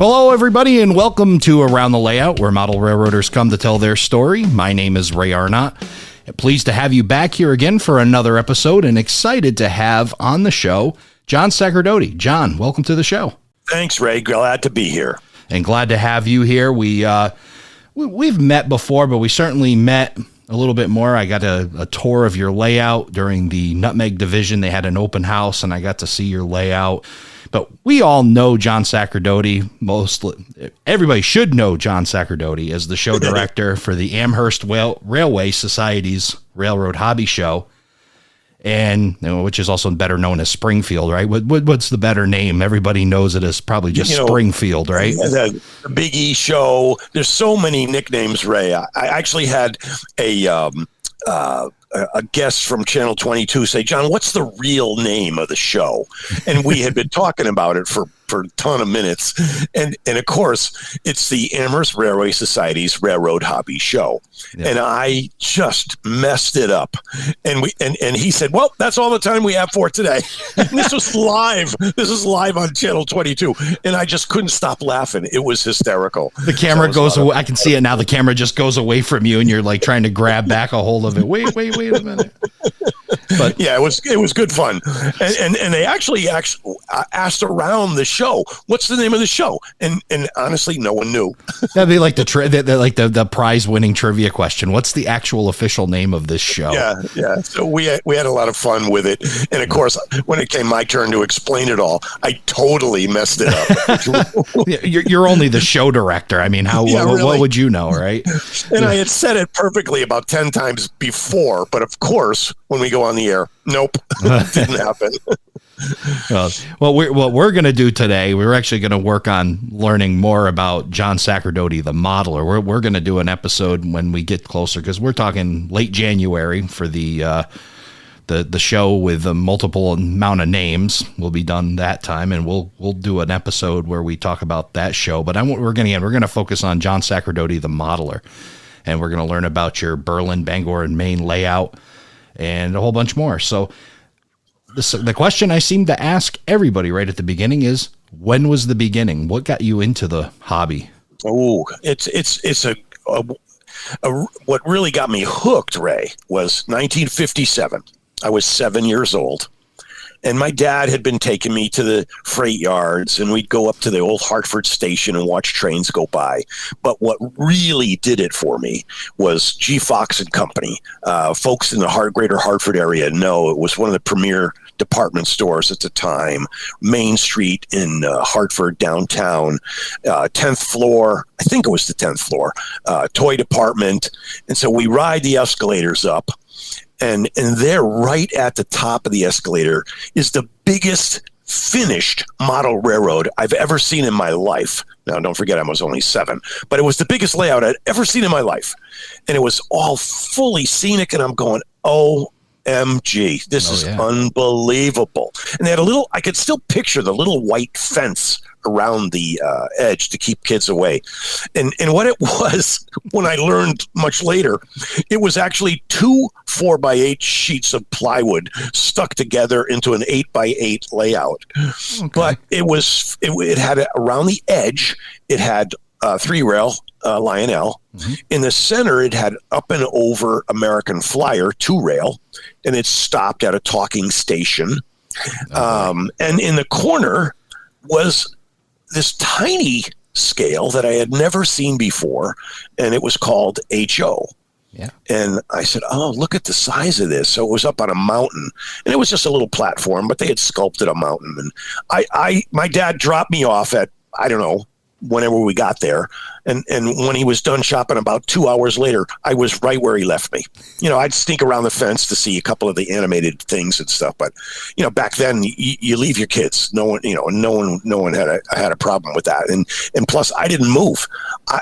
Well, hello, everybody, and welcome to Around the Layout, where model railroaders come to tell their story. My name is Ray Arnott. Pleased to have you back here again for another episode, and excited to have on the show John Sacerdote. John, welcome to the show. Thanks, Ray. Glad to be here. And glad to have you here. We've met before, but we certainly met a little bit more. I got a tour of your layout during the Nutmeg Division. They had an open house, and I got to see your layout. But we all know John Sacerdote. Everybody should know John Sacerdote as the show director for the Amherst Railway Society's Railroad Hobby Show, and which is also better known as Springfield, right? What's the better name? Everybody knows it as probably just Springfield, right? The Big E Show. There's so many nicknames, Ray. I actually had a guest from Channel 22 say, John, what's the real name of the show? And we had been talking about it for a ton of minutes. And of course, it's the Amherst Railway Society's Railroad Hobby Show. Yeah. And I just messed it up. And he said, well, that's all the time we have for today. This was live. This is live on Channel 22. And I just couldn't stop laughing. It was hysterical. The camera goes away. I can see it now. The camera just goes away from you, and you're like trying to grab back a hold of it. Wait a minute. But yeah, it was good fun. And they actually asked around the show, what's the name of the show? And honestly, no one knew. That'd be like the prize winning trivia question. What's the actual official name of this show? Yeah. So we had a lot of fun with it. And of course, when it came my turn to explain it all, I totally messed it up. You're only the show director. I mean, really? What would you know, right? And I had said it perfectly about 10 times before, but of course, when we go on the air, nope, didn't happen. What we're going to do today, we're actually going to work on learning more about John Sacerdote, the modeler. We're going to do an episode when we get closer, because we're talking late January for the show with a multiple amount of names. Will be done that time, and we'll do an episode where we talk about that show. But we're going to focus on John Sacerdote, the modeler, and we're going to learn about your Berlin, Bangor and Maine layout and a whole bunch more. So the question I seem to ask everybody right at the beginning is, when was the beginning? What got you into the hobby? Oh, it's what really got me hooked, Ray, was 1957. I was 7 years old, and my dad had been taking me to the freight yards, and we'd go up to the old Hartford station and watch trains go by. But what really did it for me was G. Fox and Company. Folks in the greater Hartford area know it was one of the premier department stores at the time. Main Street in Hartford, downtown, 10th floor. I think it was the 10th floor, toy department. And so we ride the escalators up. And there, right at the top of the escalator, is the biggest finished model railroad I've ever seen in my life. Now, don't forget, I was only 7, but it was the biggest layout I'd ever seen in my life. And it was all fully scenic, and I'm going, OMG, this is unbelievable. And they had I could still picture the little white fence around the edge to keep kids away. And what it was, when I learned much later, it was actually 2 4x8 sheets of plywood stuck together into an 8x8 layout. Okay. But it had around the edge, it had 3-rail Lionel. Mm-hmm. In the center, it had up and over American Flyer 2-rail, and it stopped at a talking station. And in the corner was this tiny scale that I had never seen before, and it was called HO. Yeah. And I said, oh, look at the size of this. So it was up on a mountain, and it was just a little platform, but they had sculpted a mountain. And my dad dropped me off at, I don't know, whenever we got there. And when he was done shopping about 2 hours later, I was right where he left me. I'd sneak around the fence to see a couple of the animated things and stuff. But, back then you leave your kids. No one had a problem with that. And plus I didn't move.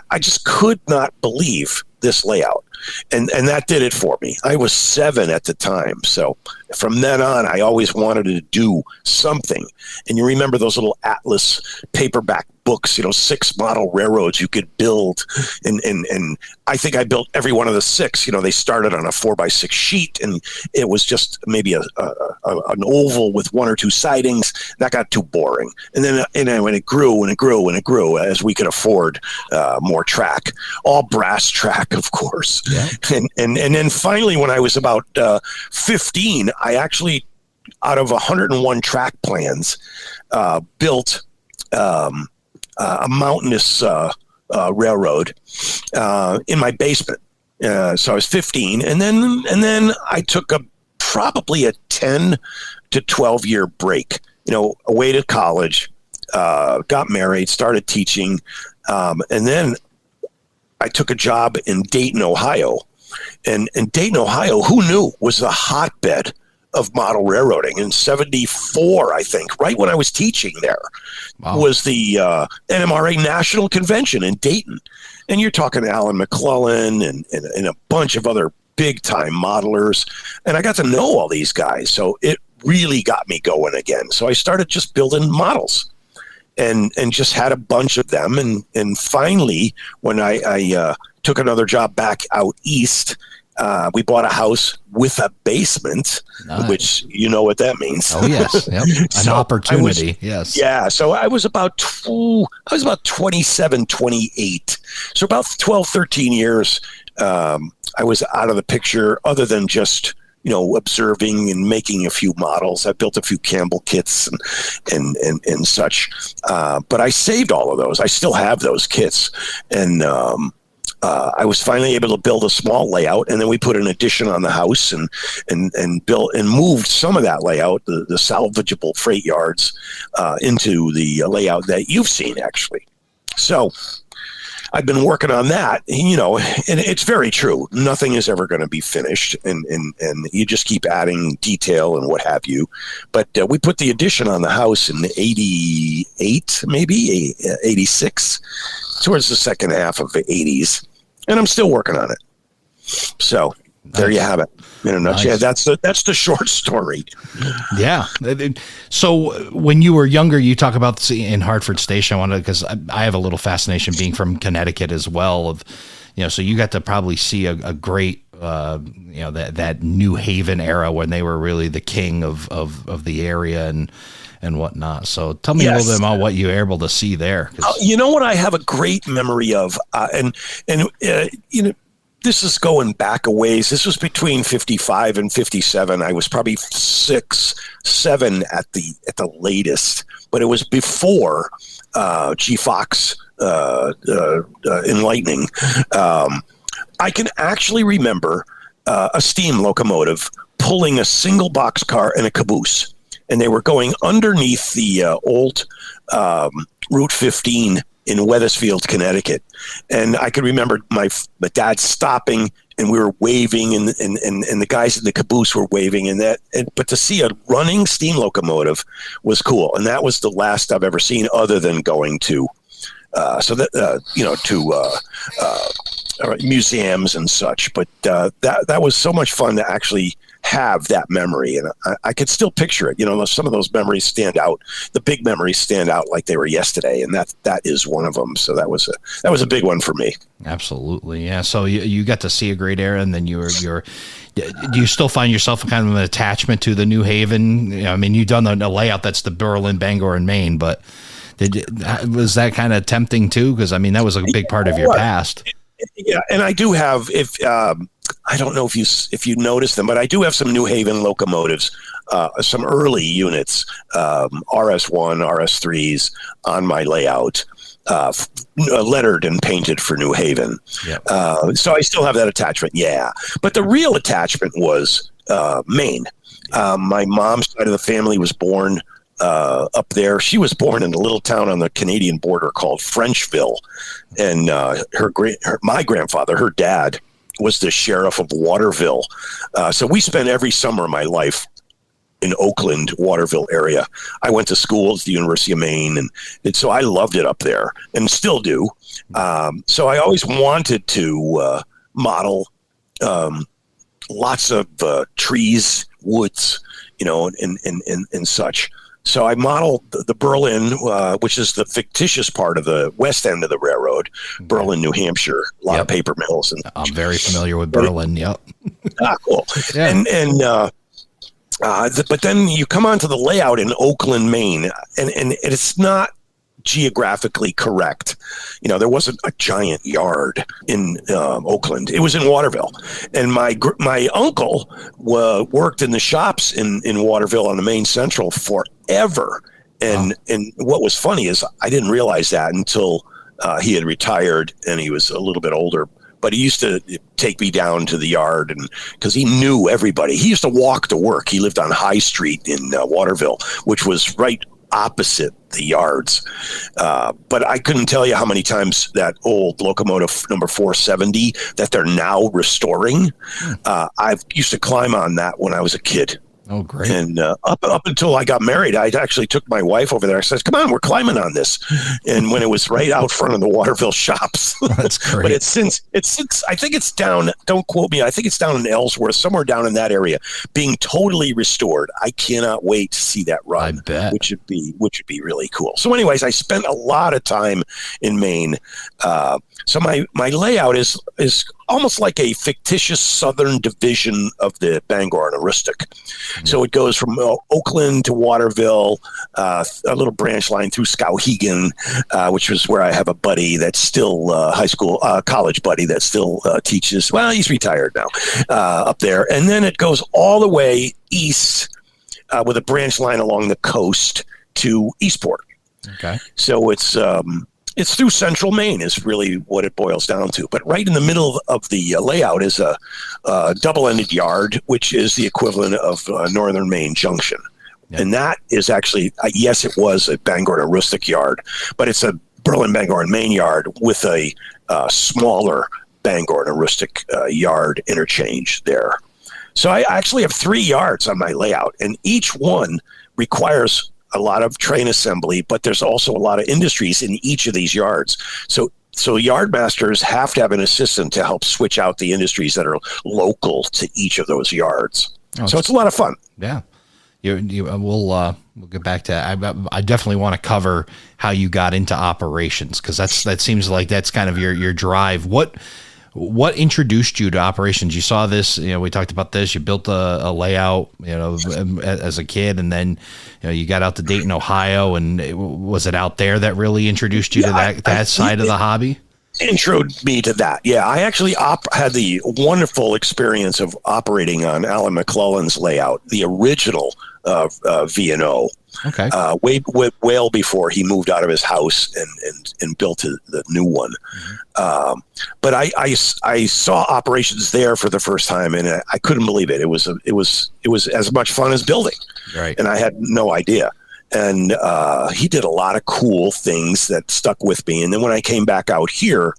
I just could not believe this layout. And that did it for me. I was 7 at the time. So from then on, I always wanted to do something. And you remember those little atlas paperback books, 6 model railroads you could build. And I think I built every one of the 6. They started on a 4x6 sheet, and it was just maybe an oval with 1 or 2 sidings. That got too boring. And then when it grew and it grew and it grew, as we could afford more track, all brass track, of course. Yeah. And then finally, when I was about 15, I actually, out of 101 track plans, built a mountainous railroad in my basement. So I was 15, and then I took probably a 10 to 12 year break. Away to college, got married, started teaching, and then I took a job in Dayton, Ohio. And Dayton, Ohio, who knew, was the hotbed of model railroading. In 74, I think, right when I was teaching there, wow, was the NMRA National Convention in Dayton. And you're talking Alan McClellan and a bunch of other big-time modelers. And I got to know all these guys. So it really got me going again. So I started just building models and just had a bunch of them. And finally, when I took another job back out east, we bought a house with a basement, nice, which you know what that means. Oh yes, yep. An opportunity. Yes. Yeah. So I was about 27, 28. So about 12, 13 years, I was out of the picture, other than just observing and making a few models. I built a few Campbell kits and such. But I saved all of those. I still have those kits, and I was finally able to build a small layout, and then we put an addition on the house and built and moved some of that layout, the salvageable freight yards, into the layout that you've seen, actually. So I've been working on that, and it's very true. Nothing is ever going to be finished, and you just keep adding detail and what have you. But we put the addition on the house in 88, maybe 86, towards the second half of the 80s. And I'm still working on it. So there you have it. In a nutshell. Nice. That's the short story. Yeah. So when you were younger, you talk about in Hartford Station. Because I have a little fascination being from Connecticut as well. So you got to probably see a great, that New Haven era when they were really the king of the area and whatnot. So tell me a little bit about what you were able to see there. What I have a great memory of, this is going back a ways. This was between 55 and 57. I was probably 6, 7 at the latest, but it was before G. Fox enlightening. I can actually remember a steam locomotive pulling a single boxcar and a caboose. And they were going underneath the old Route 15 in Wethersfield, Connecticut. And I can remember my dad stopping, and we were waving, and the guys in the caboose were waving, but to see a running steam locomotive was cool. And that was the last I've ever seen, other than going to museums and such. But that was so much fun to actually have that memory, and I could still picture it. Some of those memories stand out. The big memories stand out like they were yesterday, and that is one of them. So that was a big one for me. Absolutely, yeah. So you got to see a great era, and then do you still find yourself kind of an attachment to the New Haven? You've done a layout that's the Berlin, Bangor and Maine, but was that kind of tempting too? Because that was a big part of your past. Yeah, and I do have, I don't know if you noticed them, but I do have some New Haven locomotives, some early units, RS1, RS3s on my layout, lettered and painted for New Haven. Yep. So I still have that attachment, yeah. But the real attachment was Maine. My mom's side of the family was born up there. She was born in a little town on the Canadian border called Frenchville, and my grandfather, her dad, was the sheriff of Waterville. So we spent every summer of my life in Oakland, Waterville area. I went to school at the University of Maine, and so I loved it up there, and still do. So I always wanted to model lots of trees, woods, and such. So I modeled the Berlin, which is the fictitious part of the west end of the railroad, Berlin, New Hampshire, a lot of paper mills. And I'm very familiar with Berlin. Yep. Cool. Yeah. But then you come onto the layout in Oakland, Maine, and it's not geographically correct. There wasn't a giant yard in Oakland. It was in Waterville, and my uncle worked in the shops in Waterville on the Maine Central forever. And what was funny is I didn't realize that until he had retired and he was a little bit older. But he used to take me down to the yard, and because he knew everybody. He used to walk to work. He lived on High Street in Waterville, which was right opposite the yards. But I couldn't tell you how many times that old locomotive number 470 that they're now restoring. I used to climb on that when I was a kid. Oh, great. And up until I got married, I actually took my wife over there. I said, come on, we're climbing on this. And when it was right out front of the Waterville shops. That's great. But it's since, I think it's down, don't quote me, I think it's down in Ellsworth, somewhere down in that area, being totally restored. I cannot wait to see that run. I bet. Which would be really cool. So anyways, I spent a lot of time in Maine. So my layout is almost like a fictitious southern division of the Bangor and Aroostook. So it goes from Oakland to Waterville, a little branch line through Skowhegan, which was where I have a buddy that's still college buddy that still teaches. Well, he's retired now up there. And then it goes all the way east with a branch line along the coast to Eastport. Okay. So it's through central Maine is really what it boils down to. But right in the middle of the layout is a double-ended yard, which is the equivalent of Northern Maine Junction. Yep. And that is actually, yes, it was a Bangor and Aroostook yard, but it's a Berlin, Bangor and Maine yard with a smaller Bangor and Aroostook yard interchange there. So I actually have 3 yards on my layout, and each one requires a lot of train assembly, but there's also a lot of industries in each of these yards. So yard masters have to have an assistant to help switch out the industries that are local to each of those yards. So it's a lot of fun. Yeah. We'll get back to that. I definitely want to cover how you got into operations, because that seems like that's kind of your drive. What introduced you to operations? You saw this, we talked about this, you built a layout, as a kid, and then, you got out to Dayton, Ohio, and was it out there that really introduced you to that side of the hobby? Introed me to that. Yeah, I actually had the wonderful experience of operating on Alan McClellan's layout, the original V&O. Okay. Well before he moved out of his house and built the new one. Mm-hmm. But I saw operations there for the first time, and I couldn't believe it. It was as much fun as building. Right. And I had no idea. And he did a lot of cool things that stuck with me. And then when I came back out here,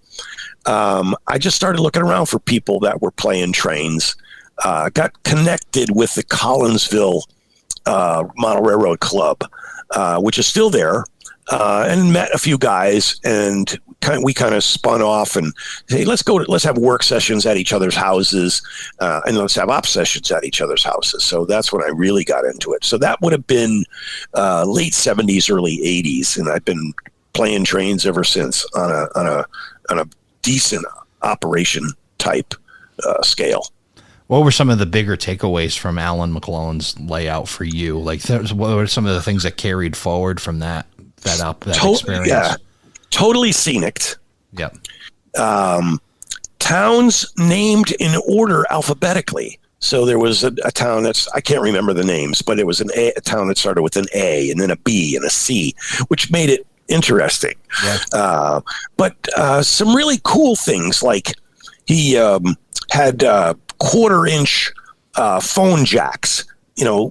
I just started looking around for people that were playing trains. Got connected with the Collinsville Model Railroad Club, which is still there, and met a few guys, and we kind of spun off and hey, let's have work sessions at each other's houses, and let's have op sessions at each other's houses. So that's when I really got into it. So that would have been late 70s, early 80s, and I've been playing trains ever since on a decent operation type scale. What were some of the bigger takeaways from Alan McClellan's layout for you? Like, what were some of the things that carried forward from that experience? Yeah, totally scenic. Yep. Towns named in order alphabetically. So there was a town I can't remember the names, but it was a town that started with an A and then a B and a C, which made it interesting. Yeah. But some really cool things, like he had 1/4-inch phone jacks,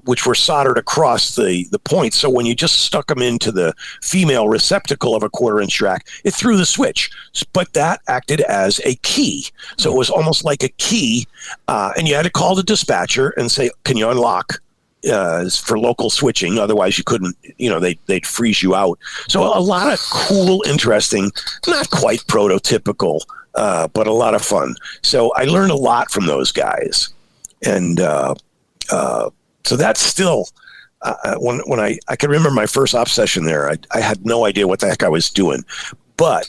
which were soldered across the points. So when you just stuck them into the female receptacle of a 1/4-inch jack, it threw the switch. But that acted as a key. So it was almost like a key. And you had to call the dispatcher and say, can you unlock for local switching. Otherwise, you couldn't. They'd freeze you out. So a lot of cool, interesting, not quite prototypical, but a lot of fun. So I learned a lot from those guys, and so that's still. When I can remember my first op session there, I had no idea what the heck I was doing, but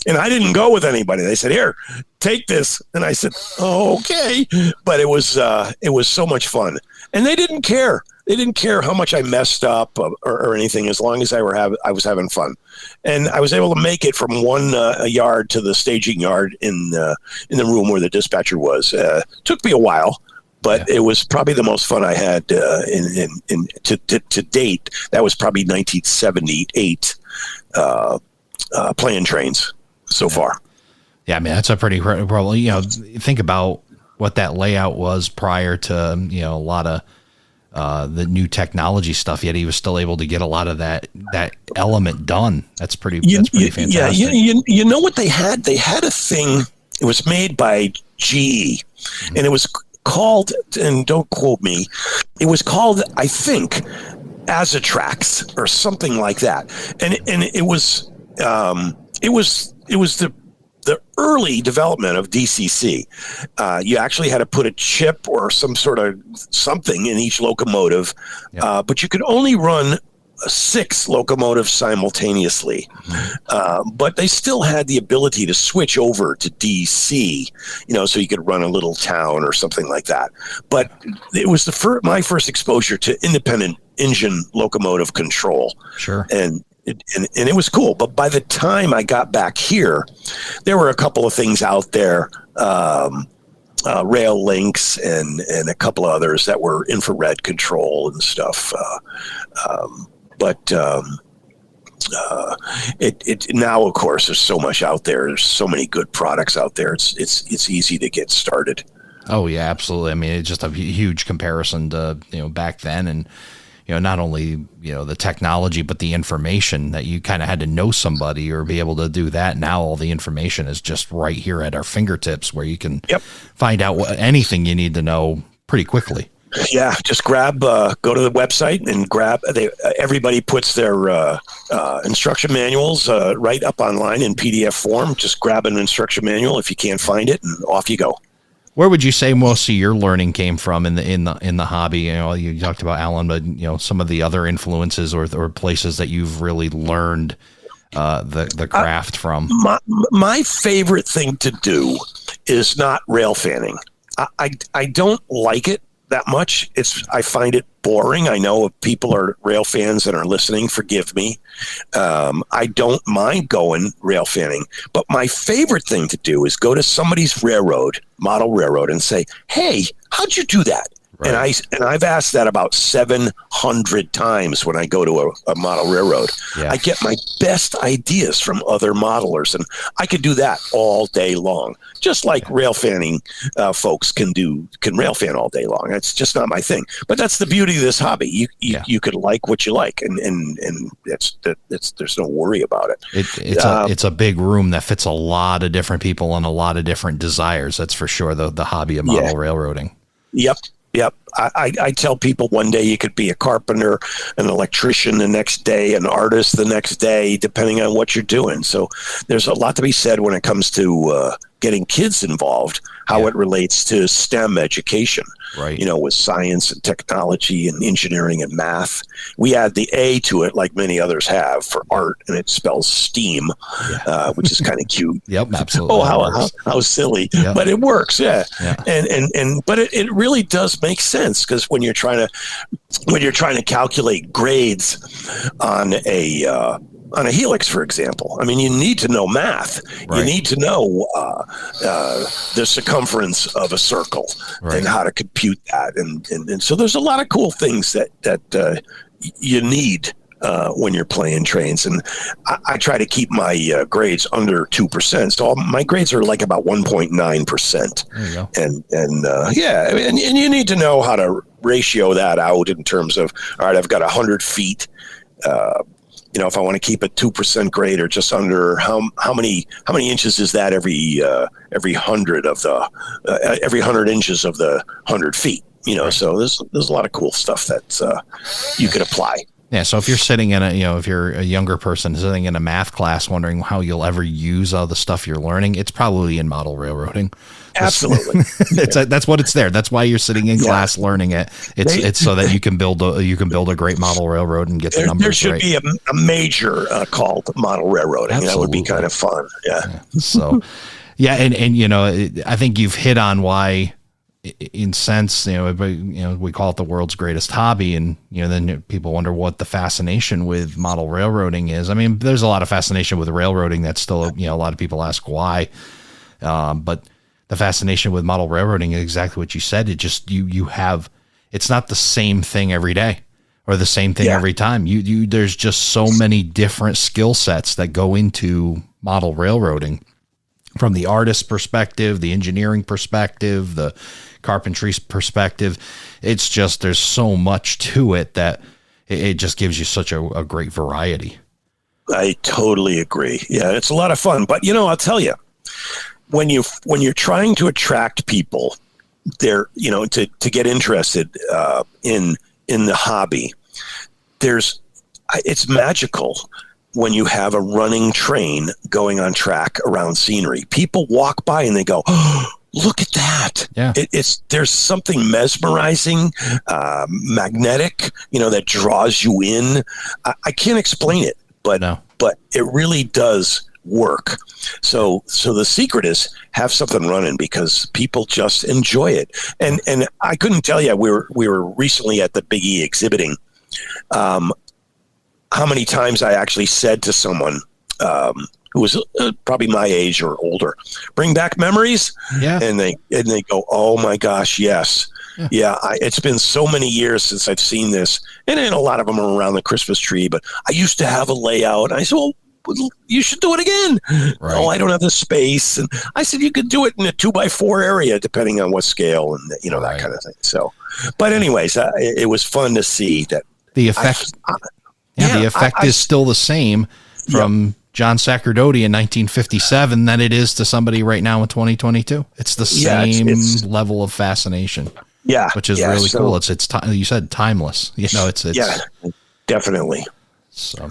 and I didn't go with anybody. They said, "Here, take this," and I said, "Oh, okay." But it was so much fun, and they didn't care. They didn't care how much I messed up or anything, as long as I was having fun, and I was able to make it from one yard to the staging yard in the room where the dispatcher was. Took me a while. But it was probably the most fun I had to date. That was probably 1978 playing trains so far. Yeah, I mean, that's a pretty probably, think about what that layout was prior to, a lot of the new technology stuff, yet he was still able to get a lot of that element done. That's pretty fantastic. Yeah, you know what they had? They had a thing. It was made by GE, and it was called, and don't quote me, it was called, I think, Azatrax or something like that. And it was the early development of DCC. You actually had to put a chip or some sort of something in each locomotive, but you could only run 6 locomotives simultaneously, but they still had the ability to switch over to DC, so you could run a little town or something like that. But it was my first exposure to independent engine locomotive control. Sure. And it was cool. But by the time I got back here, there were a couple of things out there, rail links and a couple of others that were infrared control and stuff. But it now, of course, there's so much out there. There's so many good products out there. It's easy to get started. Oh yeah, absolutely. I mean, it's just a huge comparison to back then, and not only the technology, but the information that you kind of had to know somebody or be able to do that. Now all the information is just right here at our fingertips, where you can find out anything you need to know pretty quickly. Yeah, just go to the website and grab. Everybody puts their instruction manuals right up online in PDF form. Just grab an instruction manual if you can't find it, and off you go. Where would you say most of your learning came from in the hobby? You talked about Alan, but some of the other influences or places that you've really learned the craft from. My favorite thing to do is not rail fanning. I don't like it that much. I find it boring. I know if people are rail fans and are listening, forgive me. I don't mind going rail fanning, but my favorite thing to do is go to somebody's model railroad, and say, "Hey, how'd you do that?" Right. And I've asked that about 700 times when I go to a model railroad. Yeah. I get my best ideas from other modelers, and I could do that all day long. Just like rail fanning folks can rail fan all day long. That's just not my thing. But that's the beauty of this hobby. You could like what you like, and there's no worry about it. It's a big room that fits a lot of different people and a lot of different desires. That's for sure. The hobby of model railroading. Yep. I tell people one day you could be a carpenter, an electrician the next day, an artist the next day, depending on what you're doing. So there's a lot to be said when it comes to getting kids involved, how it relates to STEM education, right? With science and technology and engineering and math. We add the A to it, like many others have, for art, and it spells STEAM, which is kind of cute. Yep, absolutely. Oh, how silly, but it works, and but it really does make sense, because when you're trying to calculate grades on a helix, for example, I mean, you need to know math. Right. You need to know the circumference of a circle and how to compute that. And so there's a lot of cool things that you need when you're playing trains. And I try to keep my grades under 2%. So my grades are like about 1.9%. There you go. And you need to know how to ratio that out in terms of, all right, I've got 100 feet. If I want to keep a 2% grade or just under, how many inches is that every 100 inches of the 100 feet? So there's a lot of cool stuff that you could apply. Yeah. So if you're sitting in if you're a younger person sitting in a math class wondering how you'll ever use all the stuff you're learning, it's probably in model railroading. Absolutely. That's what it's there. That's why you're sitting in class learning it. It's so that you can build a great model railroad and get the numbers right. There should be a major called model railroading. Absolutely. That would be kind of fun. Yeah. So, yeah. And I think you've hit on why, in sense, we call it the world's greatest hobby, and then people wonder what the fascination with model railroading is. I mean, there's a lot of fascination with railroading. That's still a lot of people ask why, but the fascination with model railroading is exactly what you said. It just it's not the same thing every day or the same thing every time. There's just so many different skill sets that go into model railroading, from the artist perspective, the engineering perspective, the carpentry perspective. It's just, there's so much to it that it just gives you such a great variety. I totally agree. Yeah, it's a lot of fun. But I'll tell you, when you're trying to attract people there, to get interested in the hobby, it's magical when you have a running train going on track around scenery. People walk by and they go, "Oh, look at that!" Yeah, there's something mesmerizing, magnetic, that draws you in. I can't explain it, but it really does work. So the secret is have something running, because people just enjoy it. And I couldn't tell you, we were recently at the Big E exhibiting, how many times I actually said to someone who was probably my age or older, "Bring back memories." Yeah. And they go, "Oh my gosh, yes." Yeah. It's been so many years since I've seen this. And then a lot of them are around the Christmas tree, but I used to have a layout. And I said, "Well, you should do it again." Right. "Oh, I don't have the space." And I said, "You could do it in a 2x4 area, depending on what scale," and that kind of thing. So, but anyways, it was fun to see that the effect. The effect is still the same from John Sacerdote in 1957 than it is to somebody right now in 2022. It's the same level of fascination. Yeah, which is really cool. It's you said timeless. It's definitely. So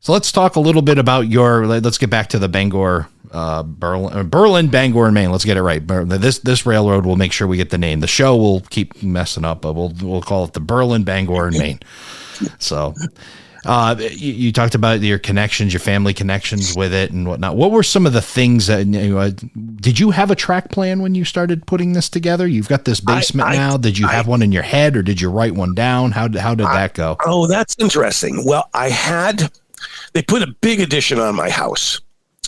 let's talk a little bit about let's get back to the Bangor, Berlin, Bangor and Maine. Let's get it right. This railroad, we'll make sure we get the name. The show will keep messing up, but we'll call it the Berlin, Bangor and Maine. So, you talked about your connections, your family connections with it and whatnot. What were some of the things that, did you have a track plan when you started putting this together? You've got this basement now. Did you have one in your head, or did you write one down? How did that go? Oh, that's interesting. Well, they put a big addition on my house.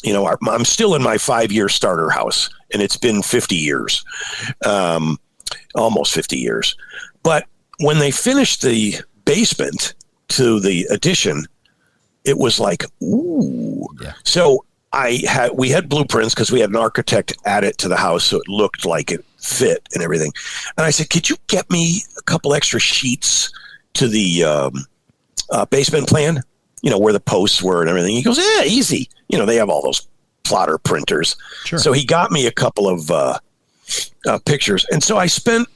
I'm still in my 5-year starter house, and it's been 50 years, almost 50 years. But when they finished the basement to the addition, it was like, ooh. Yeah. So we had blueprints, because we had an architect add it to the house, so it looked like it fit and everything. And I said, "Could you get me a couple extra sheets to the basement plan? Where the posts were and everything." He goes, "Yeah, easy." They have all those plotter printers. Sure. So he got me a couple of pictures. And so I spent,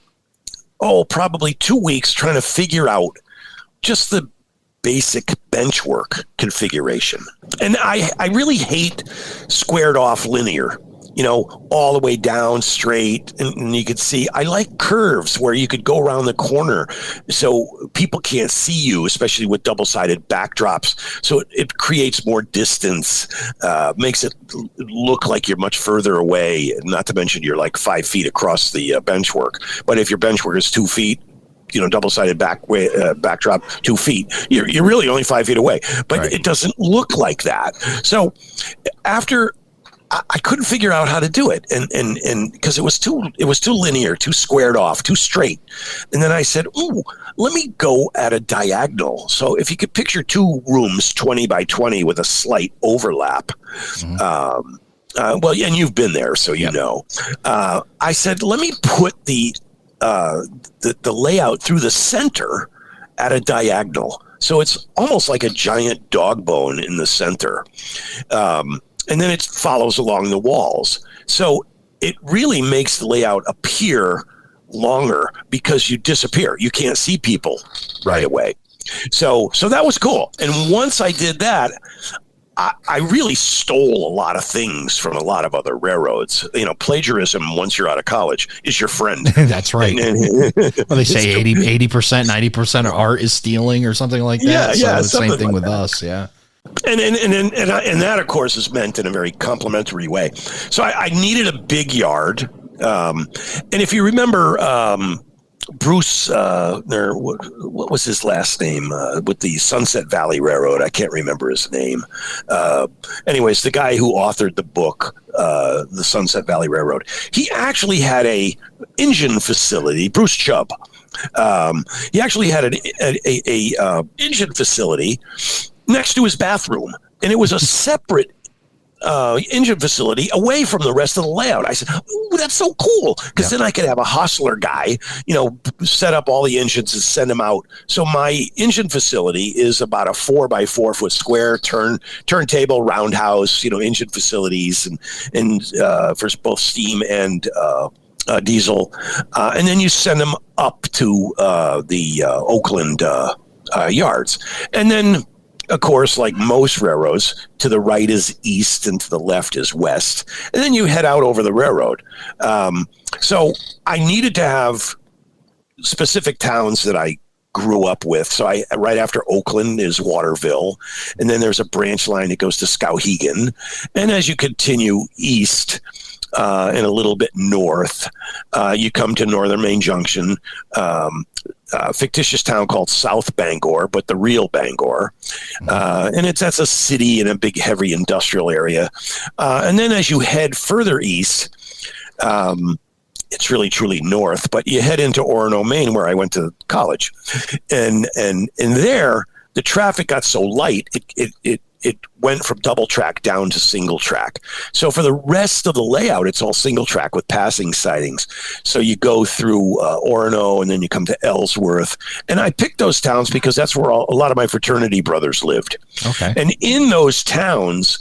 probably 2 weeks trying to figure out just the basic benchwork configuration. And I really hate squared off linear. All the way down straight. And you could see, I like curves where you could go around the corner so people can't see you, especially with double-sided backdrops. So it creates more distance, makes it look like you're much further away, not to mention you're like 5 feet across the benchwork. But if your benchwork is 2 feet, double-sided backdrop, 2 feet, you're really only 5 feet away. But It doesn't look like that. So after I couldn't figure out how to do it, and because it was too linear, too squared off, too straight. And then I said, "Ooh, let me go at a diagonal." So if you could picture 2 rooms, 20 by 20, with a slight overlap. Mm-hmm. And you've been there, so you know. I said, let me put the layout through the center at a diagonal, so it's almost like a giant dog bone in the center. And then it follows along the walls. So it really makes the layout appear longer because you disappear. You can't see people right away. So that was cool. And once I did that, I really stole a lot of things from a lot of other railroads. Plagiarism, once you're out of college, is your friend. That's right. Well, they say 80%, 90% of art is stealing or something like that. Yeah. So the same thing with us. Yeah. And that, of course, is meant in a very complimentary way. So I needed a big yard. And if you remember, Bruce, what was his last name with the Sunset Valley Railroad? I can't remember his name. Anyways, the guy who authored the book, the Sunset Valley Railroad, he actually had a engine facility. Bruce Chubb. He actually had a engine facility next to his bathroom, and it was a separate engine facility away from the rest of the layout. I said, "Ooh, that's so cool," because then I could have a hostler guy, set up all the engines and send them out. So my engine facility is about a 4x4 foot square turntable roundhouse, engine facilities and for both steam and diesel, and then you send them up to the Oakland yards, and then, of course, like most railroads, to the right is east and to the left is west. And then you head out over the railroad. So I needed to have specific towns that I grew up with. So right after Oakland is Waterville. And then there's a branch line that goes to Skowhegan. And as you continue east, and a little bit north, you come to Northern Maine Junction, fictitious town called South Bangor, but the real Bangor. And that's a city in a big, heavy industrial area. And then as you head further east, it's really truly north, but you head into Orono, Maine, where I went to college. And there, the traffic got so light, it went from double track down to single track. So for the rest of the layout, it's all single track with passing sidings. So you go through Orono, and then you come to Ellsworth. And I picked those towns because that's where a lot of my fraternity brothers lived. Okay. And in those towns,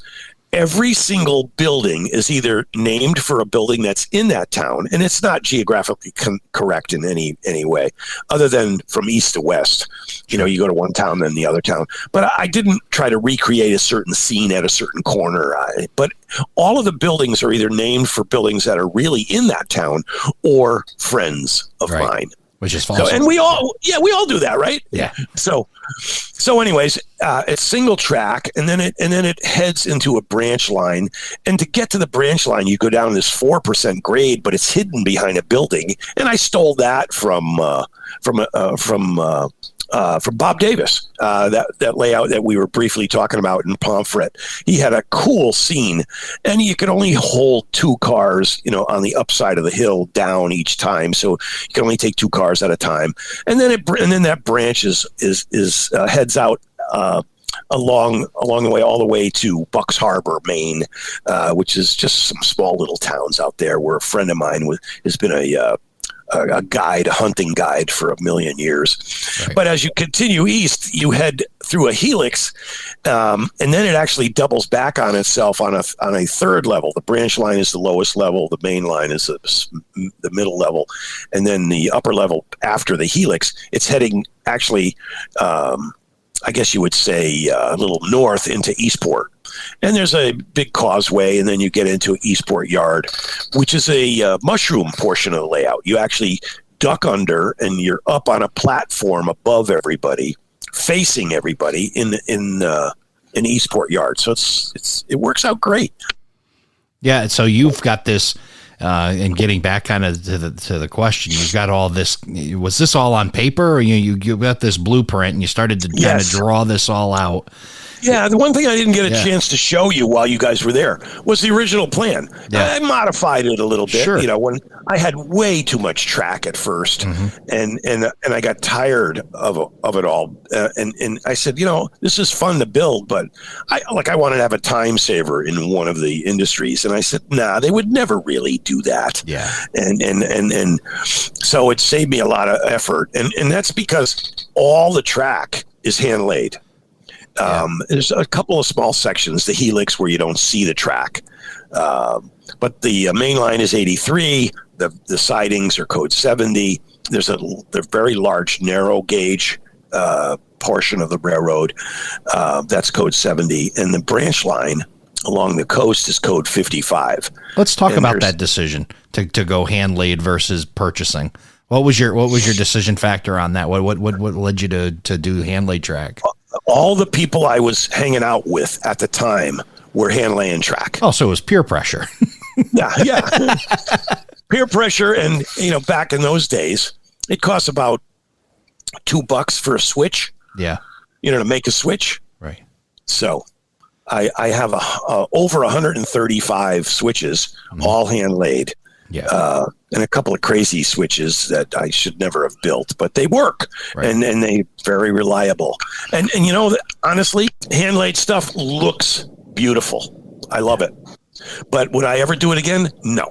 every single building is either named for a building that's in that town, and it's not geographically correct in any way, other than from east to west. You go to one town, then the other town. But I didn't try to recreate a certain scene at a certain corner. But all of the buildings are either named for buildings that are really in that town or friends of mine. Which is false. So, and we all do that, right? Yeah. So anyways, it's single track, and then it heads into a branch line. And to get to the branch line, you go down this 4% grade, but it's hidden behind a building. And I stole that from Bob Davis, that layout that we were briefly talking about in Pomfret. He had a cool scene, and you could only hold 2 cars, on the upside of the hill down each time. So you can only take 2 cars at a time. And then that branch heads out along the way, all the way to Bucks Harbor, Maine, which is just some small little towns out there where a friend of mine has been a hunting guide for a million years. Right. But as you continue east, you head through a helix, and then it actually doubles back on itself on a third level. The branch line is the lowest level, the main line is the middle level, and then the upper level after the helix, it's heading actually, I guess you would say, a little north into Eastport. And there's a big causeway, and then you get into Eastport Yard, which is a mushroom portion of the layout. You actually duck under, and you're up on a platform above everybody, facing everybody in Eastport Yard. So it works out great. Yeah. So you've got this, and getting back kind of to the question, you've got all this. Was this all on paper, or you got this blueprint and you started to kind of draw this all out? Yeah, the one thing I didn't get a chance to show you while you guys were there was the original plan. Yeah. I modified it a little bit. Sure. When I had way too much track at first, and I got tired of it all. And I said, this is fun to build, but I wanted to have a time saver in one of the industries. And I said, nah, they would never really do that. Yeah. And so it saved me a lot of effort. And that's because all the track is hand laid. There's a couple of small sections, the helix, where you don't see the track. But the main line is 83. The sidings are code 70. There's a very large narrow gauge portion of the railroad. That's code 70. And the branch line along the coast is code 55. Let's talk about that decision to go hand laid versus purchasing. What was your decision factor on that? What led you to do hand laid track? All the people I was hanging out with at the time were hand laying track. Oh, so it was peer pressure. Yeah. Peer pressure. And, back in those days, it cost about $2 for a switch. Yeah. To make a switch. Right. So I have over 135 switches, all hand laid. Yeah. And a couple of crazy switches that I should never have built, but they work. Right. And they very reliable. And honestly, hand laid stuff looks beautiful. I love it. But would I ever do it again? No.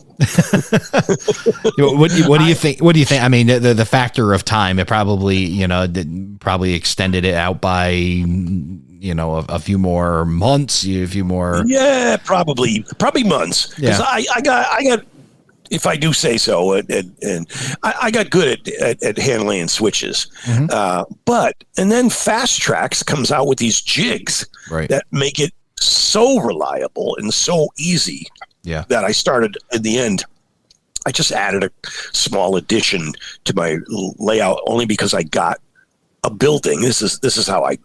What do you think? What do you think? I mean, the factor of time, it probably, probably extended it out by, a few more months, a few more. Yeah, probably months. Because I got, if I do say so, and I got good at handling switches. And then Fast Tracks comes out with these jigs that make it so reliable and so easy that I started in the end. I just added a small addition to my layout only because I got a building. This is how I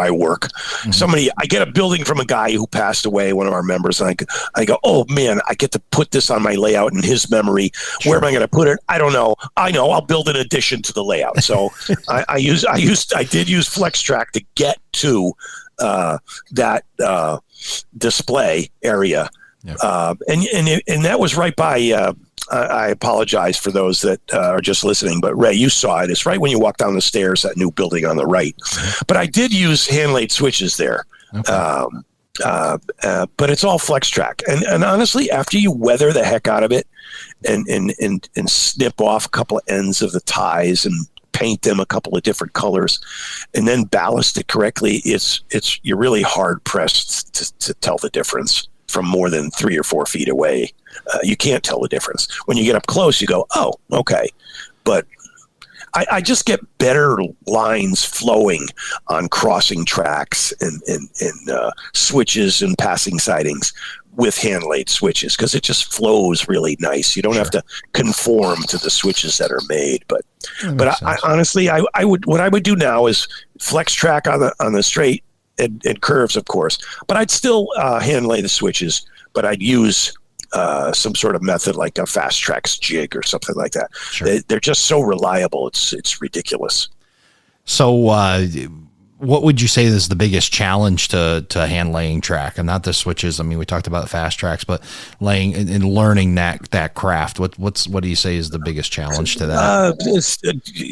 work. I get a building from a guy who passed away, one of our members, and I go, oh man, I get to put this on my layout in his memory. Sure. Where am I going to put it? I don't know. I know I'll build an addition to the layout. So I did use FlexTrack to get to that display area. And that was right by I apologize for those that are just listening, but Ray, you saw it. It's right when you walk down the stairs, that new building on the right. But I did use hand laid switches there. Okay. But it's all FlexTrack. And honestly, after you weather the heck out of it and snip off a couple of ends of the ties and paint them a couple of different colors and then ballast it correctly, you're really hard pressed to tell the difference from more than 3 or 4 feet away. You can't tell the difference. When you get up close, you go, oh, okay. But I just get better lines flowing on crossing tracks and switches and passing sidings with hand laid switches because it just flows really nice. You don't have to conform to the switches that are made. But I honestly, what I would do now is FlexTrack on the straight and curves, of course. But I'd still hand lay the switches, but I'd use some sort of method like a Fast Tracks jig or something like that. Sure. They're just so reliable. It's ridiculous. So what would you say is the biggest challenge to hand laying track? And not the switches. I mean, we talked about Fast Tracks, but laying and learning that craft. What do you say is the biggest challenge to that? It's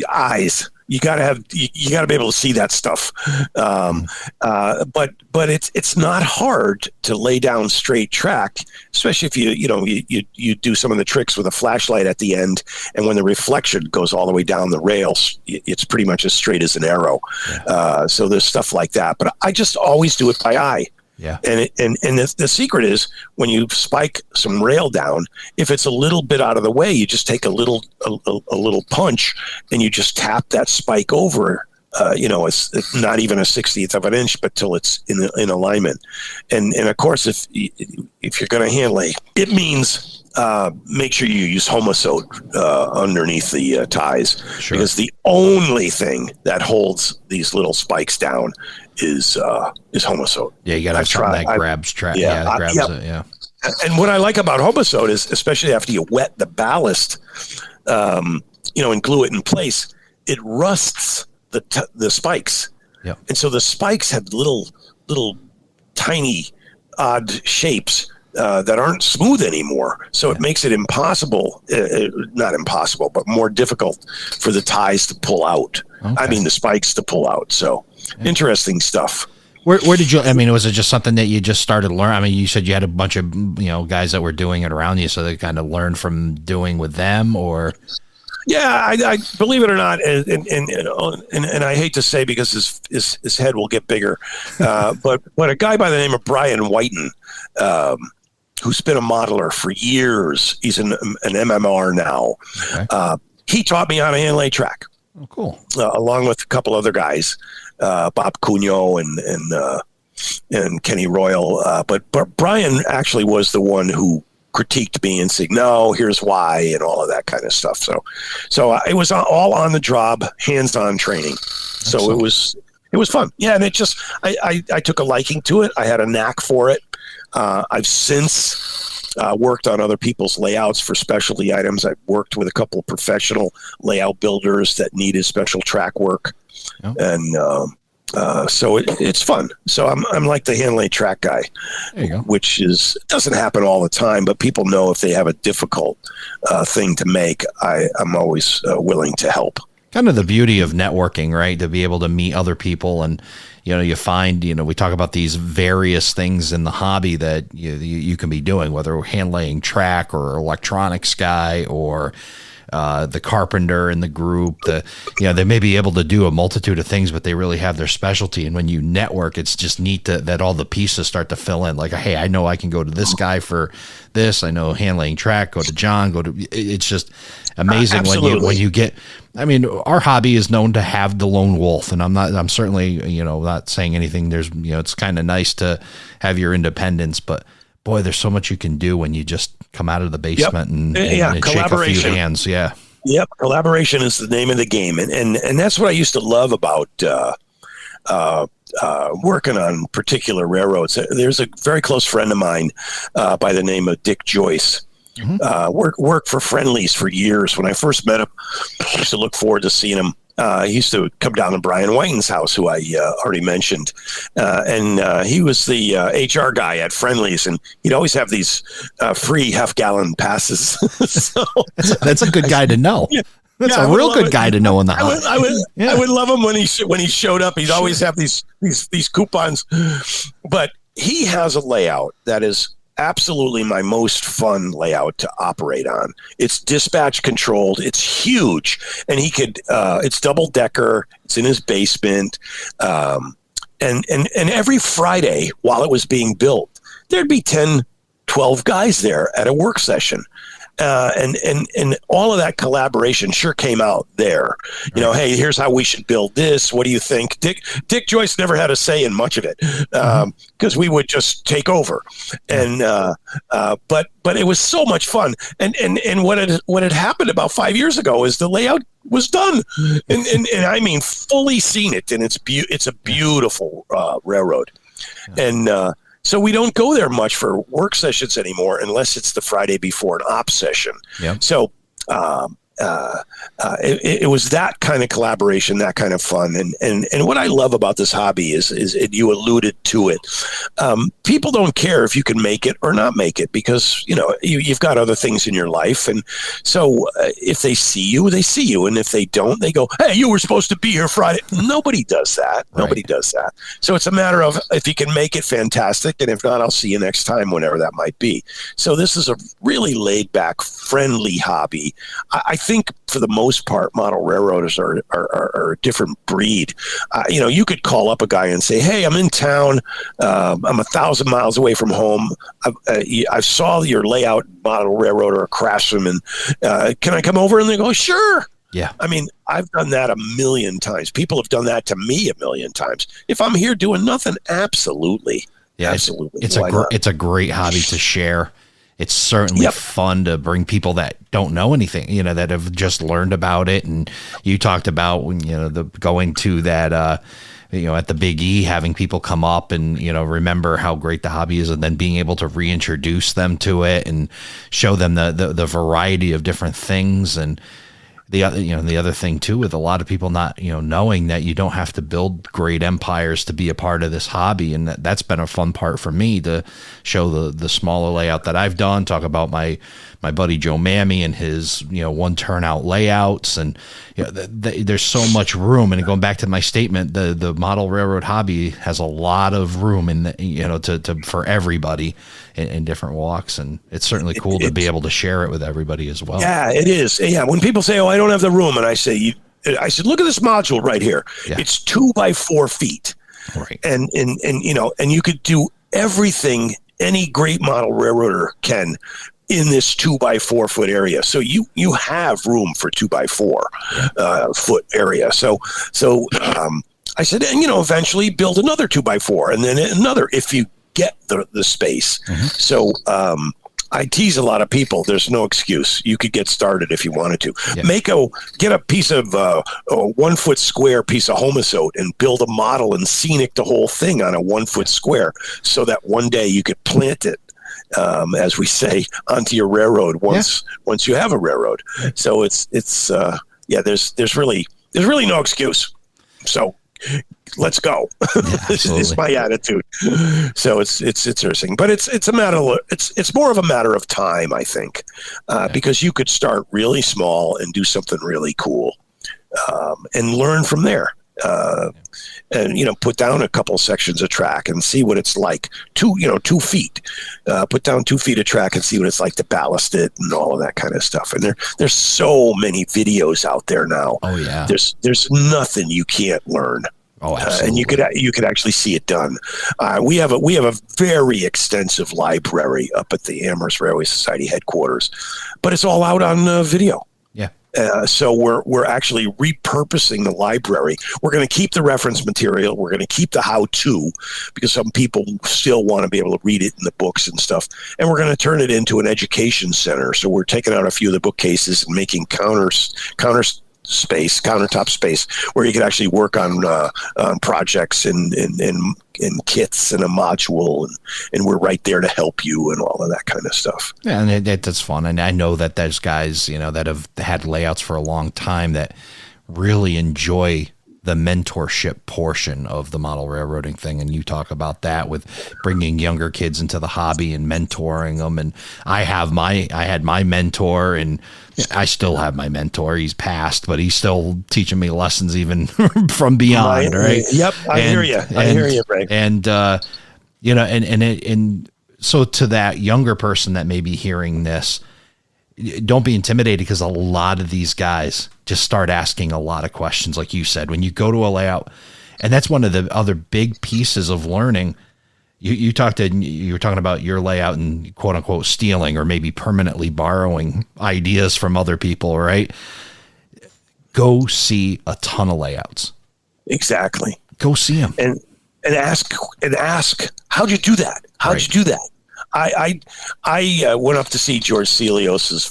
eyes. You gotta be able to see that stuff. But it's not hard to lay down straight track, especially if you do some of the tricks with a flashlight at the end, and when the reflection goes all the way down the rails, it's pretty much as straight as an arrow. Yeah. So there's stuff like that, but I just always do it by eye. Yeah. And the secret is when you spike some rail down, if it's a little bit out of the way, you just take a little punch and you just tap that spike over. It's not even a 60th of an inch, but till it's in alignment. And of course, if you're going to hand lay, it means make sure you use homosote underneath the ties, sure. Because the only thing that holds these little spikes down is homosote. Yeah, you got to have something that grabs track. Yeah, that grabs it. Yeah. And what I like about homosote is, especially after you wet the ballast, and glue it in place, it rusts the spikes. Yep. And so the spikes have little tiny odd shapes that aren't smooth anymore. So it makes it impossible, not impossible, but more difficult for the ties to pull out. Okay. I mean, the spikes to pull out. So interesting stuff. Where did you, I mean, was it just something that you just started learning? I mean, you said you had a bunch of, guys that were doing it around you, so they kind of learned from doing with them, or? Yeah, I believe it or not, and I hate to say because his head will get bigger, but a guy by the name of Brian Whiten, who's been a modeler for years, he's an MMR now. Okay. He taught me how to hand lay track. Oh, cool. Along with a couple other guys, Bob Cugno and Kenny Royal, but Brian actually was the one who critiqued me and said, no, here's why, and all of that kind of stuff. So it was all on the job, hands-on training. So Excellent. It was fun. Yeah. And it just, I took a liking to it. I had a knack for it. I've since worked on other people's layouts for specialty items. I've worked with a couple of professional layout builders that needed special track work. Yep. And, so it's fun. So I'm like the hand lay track guy, there you go. Which doesn't happen all the time, but people know if they have a difficult thing to make, I'm always willing to help. Kind of the beauty of networking, right? To be able to meet other people and, you find, we talk about these various things in the hobby that you can be doing, whether hand laying track or electronics guy or the carpenter in the group, they may be able to do a multitude of things, but they really have their specialty. And when you network, it's just neat that all the pieces start to fill in. Like, hey, I know I can go to this guy for this. I know hand laying track, go to John, it's just amazing when you get, our hobby is known to have the lone wolf, and I'm certainly, not saying anything. There's, it's kind of nice to have your independence, but boy, there's so much you can do when you just come out of the basement and shake a few hands. Yeah. Yep. Collaboration is the name of the game. And that's what I used to love about working on particular railroads. There's a very close friend of mine by the name of Dick Joyce. Mm-hmm. Worked for Friendlies for years. When I first met him, I used to look forward to seeing him. He used to come down to Brian Whiten's house, who I already mentioned. And he was the HR guy at Friendlies, and he'd always have these free half-gallon passes. So, that's a good guy to know. Yeah. That's a real good guy to know in the house. I would love him when he showed up. He'd always have these coupons. But he has a layout that is absolutely my most fun layout to operate on. It's dispatch controlled. It's huge, and he could. It's double decker. It's in his basement, and every Friday while it was being built, there'd be 10, 12 guys there at a work session. And all of that collaboration sure came out there. Hey, here's how we should build this. What do you think? Dick Joyce never had a say in much of it because we would just take over. And but it was so much fun. And what had happened about 5 years ago is the layout was done, and I mean fully seen it, and it's a beautiful railroad, and. So we don't go there much for work sessions anymore unless it's the Friday before an op session. Yep. So it was that kind of collaboration, that kind of fun. And what I love about this hobby is you alluded to it. People don't care if you can make it or not make it because, you've got other things in your life. And so if they see you, they see you. And if they don't, they go, hey, you were supposed to be here Friday. Nobody does that. Right. Nobody does that. So it's a matter of if you can make it, fantastic. And if not, I'll see you next time, whenever that might be. So this is a really laid back, friendly hobby. I think for the most part, model railroaders are a different breed. You could call up a guy and say, hey, I'm in town. I'm 1,000 miles away from home. I saw your layout, model railroader, or craftsman. Can I come over? And they go, sure. Yeah. I've done that a million times. People have done that to me a million times. If I'm here doing nothing, absolutely. Yeah, absolutely. It's a great hobby to share. It's certainly fun to bring people that don't know anything, that have just learned about it. And you talked about when, going to that, at the Big E, having people come up and, remember how great the hobby is, and then being able to reintroduce them to it and show them the variety of different things. And the other thing too, with a lot of people not, knowing that you don't have to build great empires to be a part of this hobby. And that's been a fun part for me to show the smaller layout that I've done, talk about my buddy Joe Mammy and his, one turnout layouts. And there's so much room. And going back to my statement, the model railroad hobby has a lot of room in for everybody. in different walks. And it's certainly cool to be able to share it with everybody as well. Yeah, it is. Yeah. When people say, "Oh, I don't have the room," and I said, "Look at this module right here. Yeah. It's 2 by 4 feet." Right. And you could do everything any great model railroader can in this 2 by 4 foot area. So you have room for 2 by 4 foot area. So I said, and eventually build another 2 by 4 and then another if you get the space. Mm-hmm. So I tease a lot of people. There's no excuse. You could get started if you wanted to. Yeah. Get a piece of a 1 foot square piece of homosote and build a model and scenic the whole thing on a 1 foot square, so that one day you could plant it, as we say, onto your railroad once you have a railroad. So there's really no excuse. So let's go. It's my attitude. So it's interesting, but it's more of a matter of time, I think, because you could start really small and do something really cool, and learn from there. And put down a couple sections of track and see what it's like. 2 feet. Put down 2 feet of track and see what it's like to ballast it and all of that kind of stuff. And there's so many videos out there now. Oh yeah. There's nothing you can't learn. Oh, absolutely. And you could actually see it done. We have a very extensive library up at the Amherst Railway Society headquarters, but it's all out on video. Yeah. So we're actually repurposing the library. We're going to keep the reference material. We're going to keep the how-to, because some people still want to be able to read it in the books and stuff. And we're going to turn it into an education center. So we're taking out a few of the bookcases and making countertop space where you can actually work on projects and kits and a module, and we're right there to help you and all of that kind of stuff. Yeah, and that's fun. And I know that there's guys, that have had layouts for a long time that really enjoy the mentorship portion of the model railroading thing. And you talk about that with bringing younger kids into the hobby and mentoring them. And I had my mentor, and I still have my mentor. He's passed, but he's still teaching me lessons even from beyond. Right. Yep. I hear you, Ray. And, and so to that younger person that may be hearing this, don't be intimidated, because a lot of these guys just start asking a lot of questions. Like you said, when you go to a layout, and that's one of the other big pieces of learning. You were talking about your layout and quote unquote stealing or maybe permanently borrowing ideas from other people, right? Go see a ton of layouts. Exactly. Go see them and ask, how'd you do that? How'd you do that? I went up to see George Celios's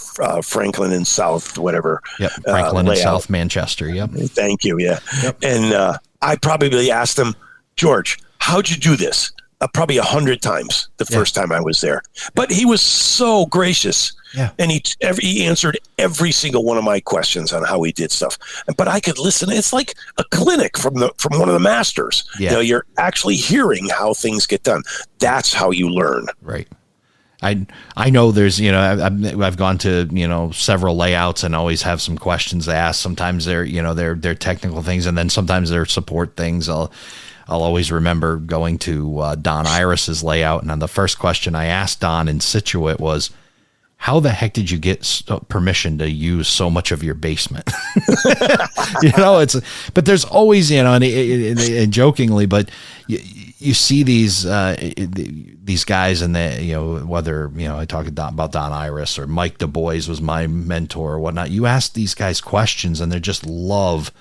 Franklin and South, whatever. Yep, Franklin and South Manchester. Yep. Thank you. Yeah. Yep. And I probably asked him, George, how'd you do this? Probably 100 times the first time I was there. But he was so gracious. Yeah. And he answered every single one of my questions on how he did stuff. But I could listen. It's like a clinic from one of the masters. Yeah. You're actually hearing how things get done. That's how you learn. Right. I know there's, I've gone to, several layouts and always have some questions to ask. Sometimes they're technical things, and then sometimes they're support things. I'll always remember going to Don Iris's layout, and the first question I asked Don in Situate was, how the heck did you get permission to use so much of your basement? But there's always, and jokingly, but you see these guys, and whether, I talk about Don Iris or Mike Du Bois was my mentor or whatnot. You ask these guys questions, and they just love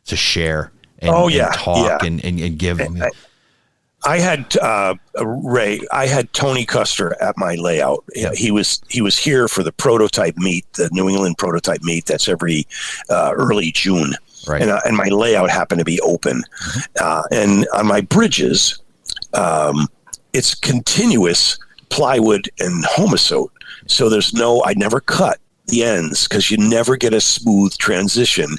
to share and talk and give them. I had Ray. I had Tony Custer at my layout. Yeah. He was here for the prototype meet, the New England prototype meet. That's every early June, right? And my layout happened to be open. Mm-hmm. And on my bridges, it's continuous plywood and homosote. So I never cut the ends, because you never get a smooth transition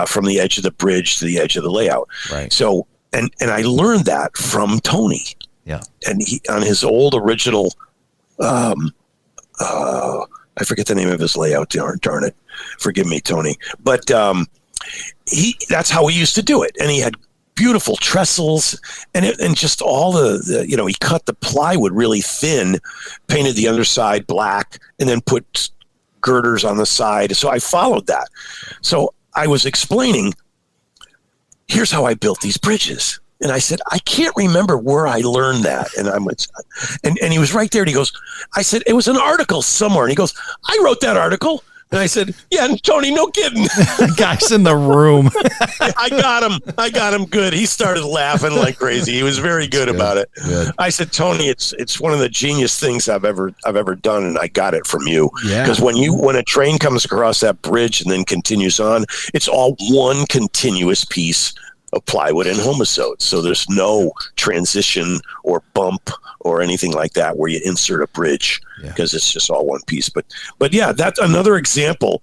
from the edge of the bridge to the edge of the layout. Right. So. And I learned that from Tony. Yeah. And he, on his old original, I forget the name of his layout. Darn it. Forgive me, Tony. But that's how he used to do it. And he had beautiful trestles, and just all the he cut the plywood really thin, painted the underside black, and then put girders on the side. So I followed that. So I was explaining, here's how I built these bridges. And I said, I can't remember where I learned that. And he was right there. And he goes, I said, it was an article somewhere. And he goes, I wrote that article. And I said, yeah, Tony, no kidding. The guy's in the room. I got him good. He started laughing like crazy. He was very good about it. Good. I said, Tony, it's one of the genius things I've ever done, and I got it from you. Yeah. Because when a train comes across that bridge and then continues on, it's all one continuous piece of plywood and homosode. So there's no transition or bump or anything like that where you insert a bridge, because it's just all one piece. But yeah, that's another example,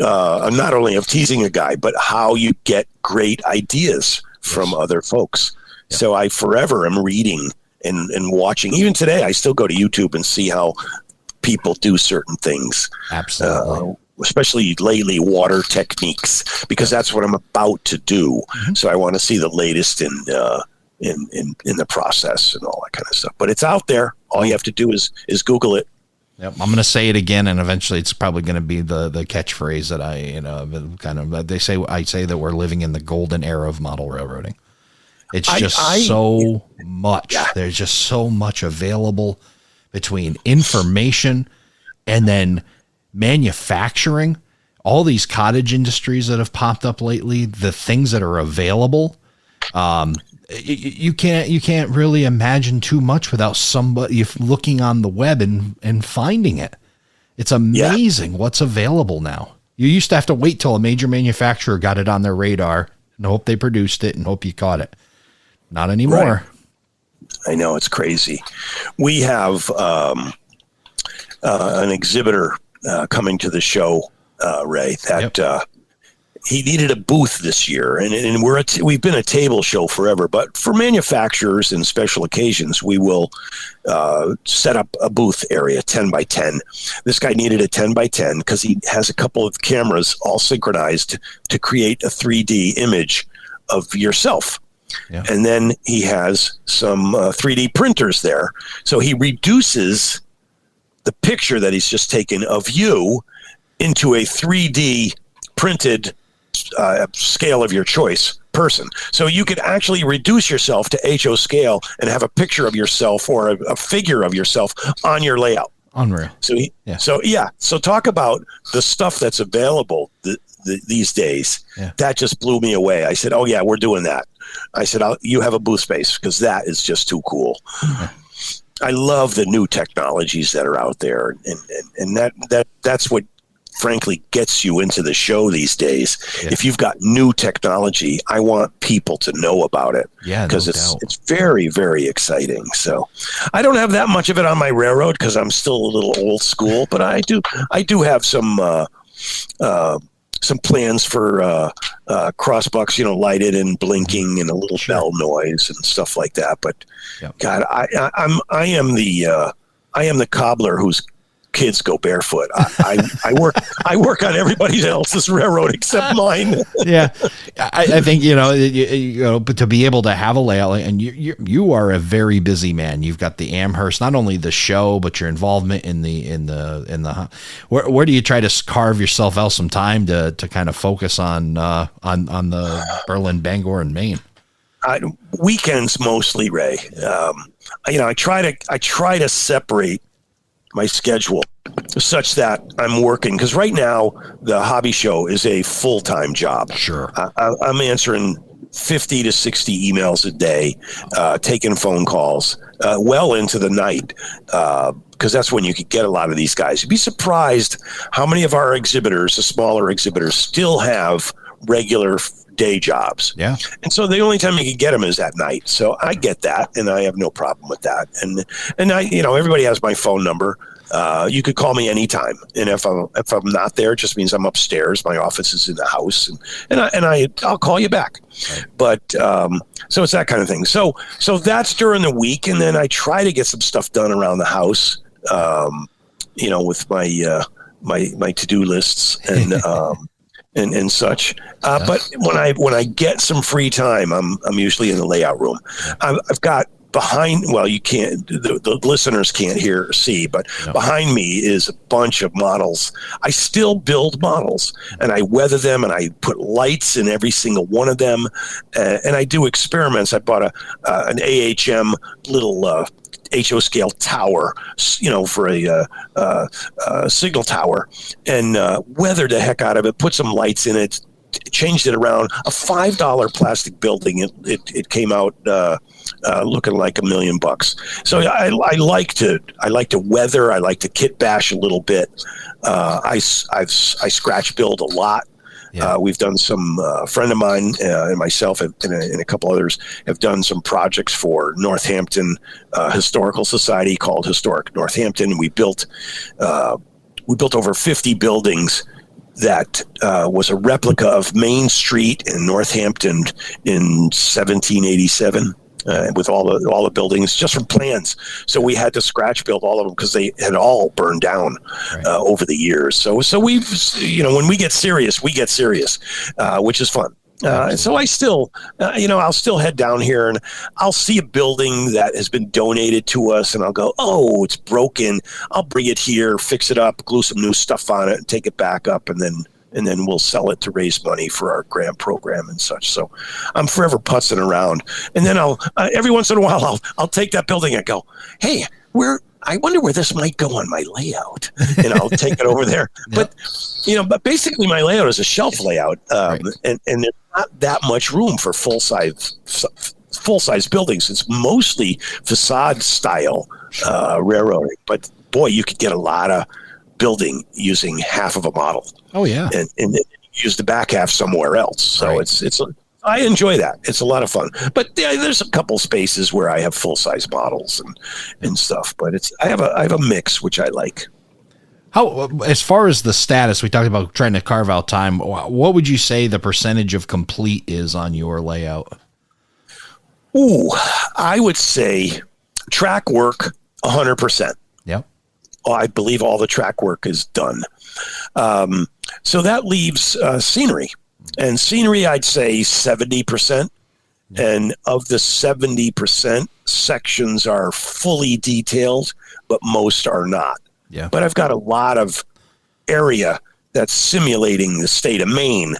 not only of teasing a guy, but how you get great ideas from other folks. Yeah. So I forever am reading and watching. Even today, I still go to YouTube and see how people do certain things. Absolutely. Especially lately, water techniques, because that's what I'm about to do. Mm-hmm. So I want to see the latest in the process and all that kind of stuff. But it's out there. All you have to do is Google it. Yep. I'm going to say it again, and eventually it's probably going to be the catchphrase that I say that we're living in the golden era of model railroading. It's just so much. Yeah. There's just so much available between information and then manufacturing, all these cottage industries that have popped up lately, the things that are available. You can't really imagine too much without somebody looking on the web and finding it. It's amazing what's available now. You used to have to wait till a major manufacturer got it on their radar and hope they produced it and hope you caught it. Not anymore. Right. I know, it's crazy. We have an exhibitor coming to the show, Ray, that he needed a booth this year, and we've been a table show forever. But for manufacturers and special occasions, we will set up a booth area, 10 by 10. This guy needed a 10 by 10 because he has a couple of cameras all synchronized to create a 3D image of yourself. Yeah. And then he has some 3D printers there, so he reduces the picture that he's just taken of you into a 3D printed scale of your choice person. So you could actually reduce yourself to HO scale and have a picture of yourself or a figure of yourself on your layout. Unreal. So talk about the stuff that's available these days. Yeah. That just blew me away. I said, oh yeah, we're doing that. I said, you have a booth space, because that is just too cool. Yeah. I love the new technologies that are out there, and that's what frankly gets you into the show these days. Yeah. If you've got new technology, I want people to know about it, because it's very, very exciting. So I don't have that much of it on my railroad because I'm still a little old school, but I do have some plans for crossbucks, lighted and blinking and a little bell noise and stuff like that. But God, I am the cobbler whose kids go barefoot. I work on everybody else's railroad except mine. Yeah, I think but to be able to have a layout, and you are a very busy man. You've got the Amherst, not only the show, but your involvement in the where do you try to carve yourself out some time to kind of focus on the Berlin, Bangor, and Maine? Weekends mostly, Ray. I try to separate my schedule such that I'm working, because right now the hobby show is a full-time job. Sure. I'm answering 50 to 60 emails a day, taking phone calls well into the night, because that's when you could get a lot of these guys. You'd be surprised how many of our exhibitors, the smaller exhibitors, still have regular day jobs. Yeah. And so the only time you can get them is at night. So I get that, and I have no problem with that. And I, everybody has my phone number. You could call me anytime. And if I'm not there, it just means I'm upstairs. My office is in the house, and I'll call you back. Right. But, so it's that kind of thing. So that's during the week. And then I try to get some stuff done around the house, with my to-do lists and such. But when I get some free time, I'm usually in the layout room. I've got behind, well, you can't, the listeners can't hear or see, but behind me is a bunch of models. I still build models, and I weather them, and I put lights in every single one of them, and I do experiments. I bought an AHM little HO scale tower, for a signal tower, and weathered the heck out of it, put some lights in it, changed it around. A $5 plastic building. It came out looking like $1 million. So I like to weather. I like to kit bash a little bit. I scratch build a lot. Yeah. We've done some, a friend of mine and myself and a couple others have done some projects for Northampton Historical Society called Historic Northampton. We built over 50 buildings that was a replica of Main Street in Northampton in 1787. With all the buildings just from plans. So we had to scratch build all of them because they had all burned down over the years. So we've, when we get serious, which is fun. And so I still, I'll still head down here and I'll see a building that has been donated to us and I'll go, oh, it's broken. I'll bring it here, fix it up, glue some new stuff on it and take it back up, and then we'll sell it to raise money for our grant program and such. So I'm forever putzing around. And then I'll, every once in a while, I'll take that building and go, hey, I wonder where this might go on my layout. And I'll take it over there. Yep. But basically my layout is a shelf layout. And there's not that much room for full-size buildings. It's mostly facade style railroading. But boy, you could get a lot of building using half of a model. Oh yeah, and then use the back half somewhere else. So I enjoy that. It's a lot of fun. But there's a couple spaces where I have full size models and stuff. But I have a mix which I like. How, as far as the status, we talked about trying to carve out time. What would you say the percentage of complete is on your layout? Ooh, I would say track work 100%. Yep. I believe all the track work is done. So that leaves scenery. And scenery, I'd say 70%. And of the 70%, sections are fully detailed, but most are not. Yeah. But I've got a lot of area that's simulating the state of Maine.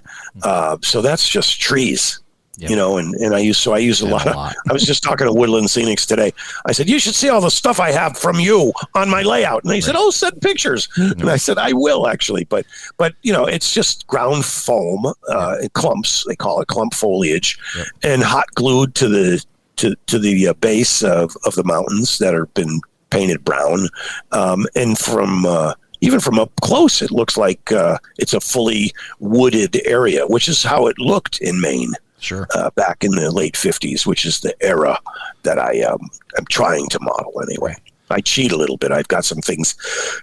So that's just trees. Yep. And I use a lot of, I was just talking to Woodland Scenics today. I said, you should see all the stuff I have from you on my layout. And they said, oh, send pictures. And I said, I will actually. But it's just ground foam, clumps, they call it clump foliage, and hot glued to the base of the mountains that have been painted brown. And even from up close, it looks like it's a fully wooded area, which is how it looked in Maine. Sure. Back in the late 50s, which is the era that I am trying to model anyway. I cheat a little bit. I've got some things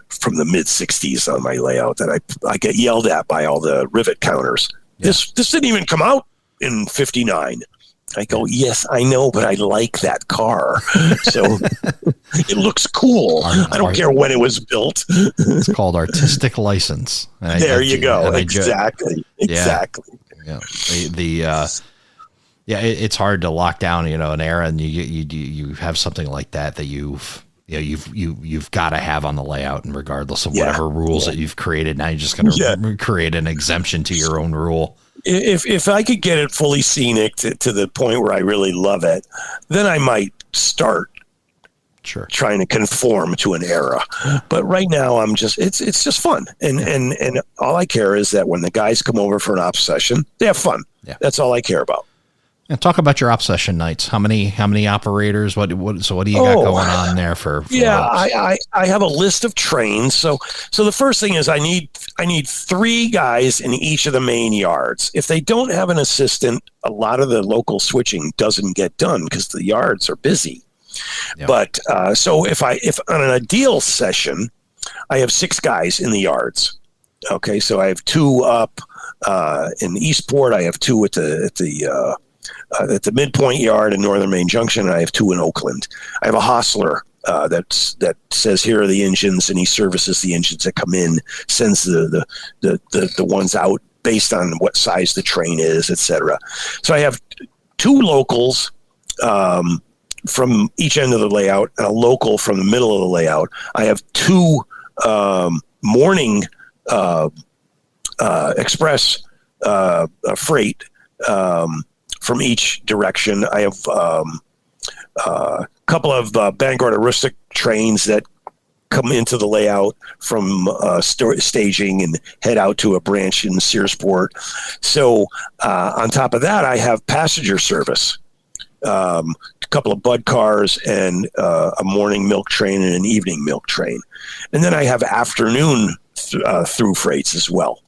from the mid 60s on my layout that I get yelled at by all the rivet counters. Yeah. This didn't even come out in 59. I go, yes, I know, but I like that car. So it looks cool. I don't care when it was built. It's called artistic license. There you go. Exactly. Yeah. It's hard to lock down, an era, and you have something like that you've got to have on the layout, and regardless of whatever rules that you've created, now you're just going to create an exemption to your own rule. If I could get it fully scenic to the point where I really love it, then I might start trying to conform to an era. But right now it's just fun. And all I care is that when the guys come over for an op session, they have fun. Yeah. That's all I care about. And talk about your op session nights. How many operators? What do you got going on there for I have a list of trains. So the first thing is I need 3 guys in each of the main yards. If they don't have an assistant, a lot of the local switching doesn't get done because the yards are busy. Yep. But so if on an ideal session, I have 6 guys in the yards. Okay, so I have 2 up in Eastport. I have 2 at the midpoint yard in Northern Main Junction, and I have 2 in Oakland. I have a hostler that says here are the engines, and he services the engines that come in, sends the ones out based on what size the train is, etc. So I have 2 locals from each end of the layout and a local from the middle of the layout. I have 2 morning express freight from each direction. I have a couple of Bangor and Aroostook trains that come into the layout from staging and head out to a branch in Searsport. So on top of that, I have passenger service, a couple of Bud cars and a morning milk train and an evening milk train. And then I have afternoon through freights as well.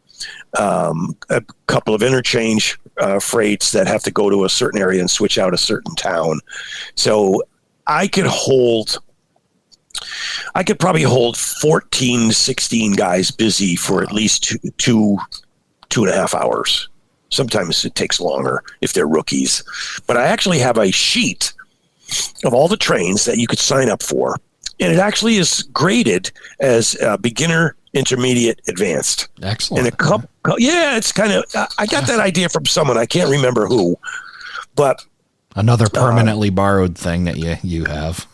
A couple of interchange freights that have to go to a certain area and switch out a certain town. So I could probably hold 14, 16 guys busy for at least two and a half hours. Sometimes it takes longer if they're rookies. But I actually have a sheet of all the trains that you could sign up for. And it actually is graded as beginner, intermediate, advanced. Excellent. And it's kind of, I got that idea from someone. I can't remember who. But another permanently borrowed thing that you have.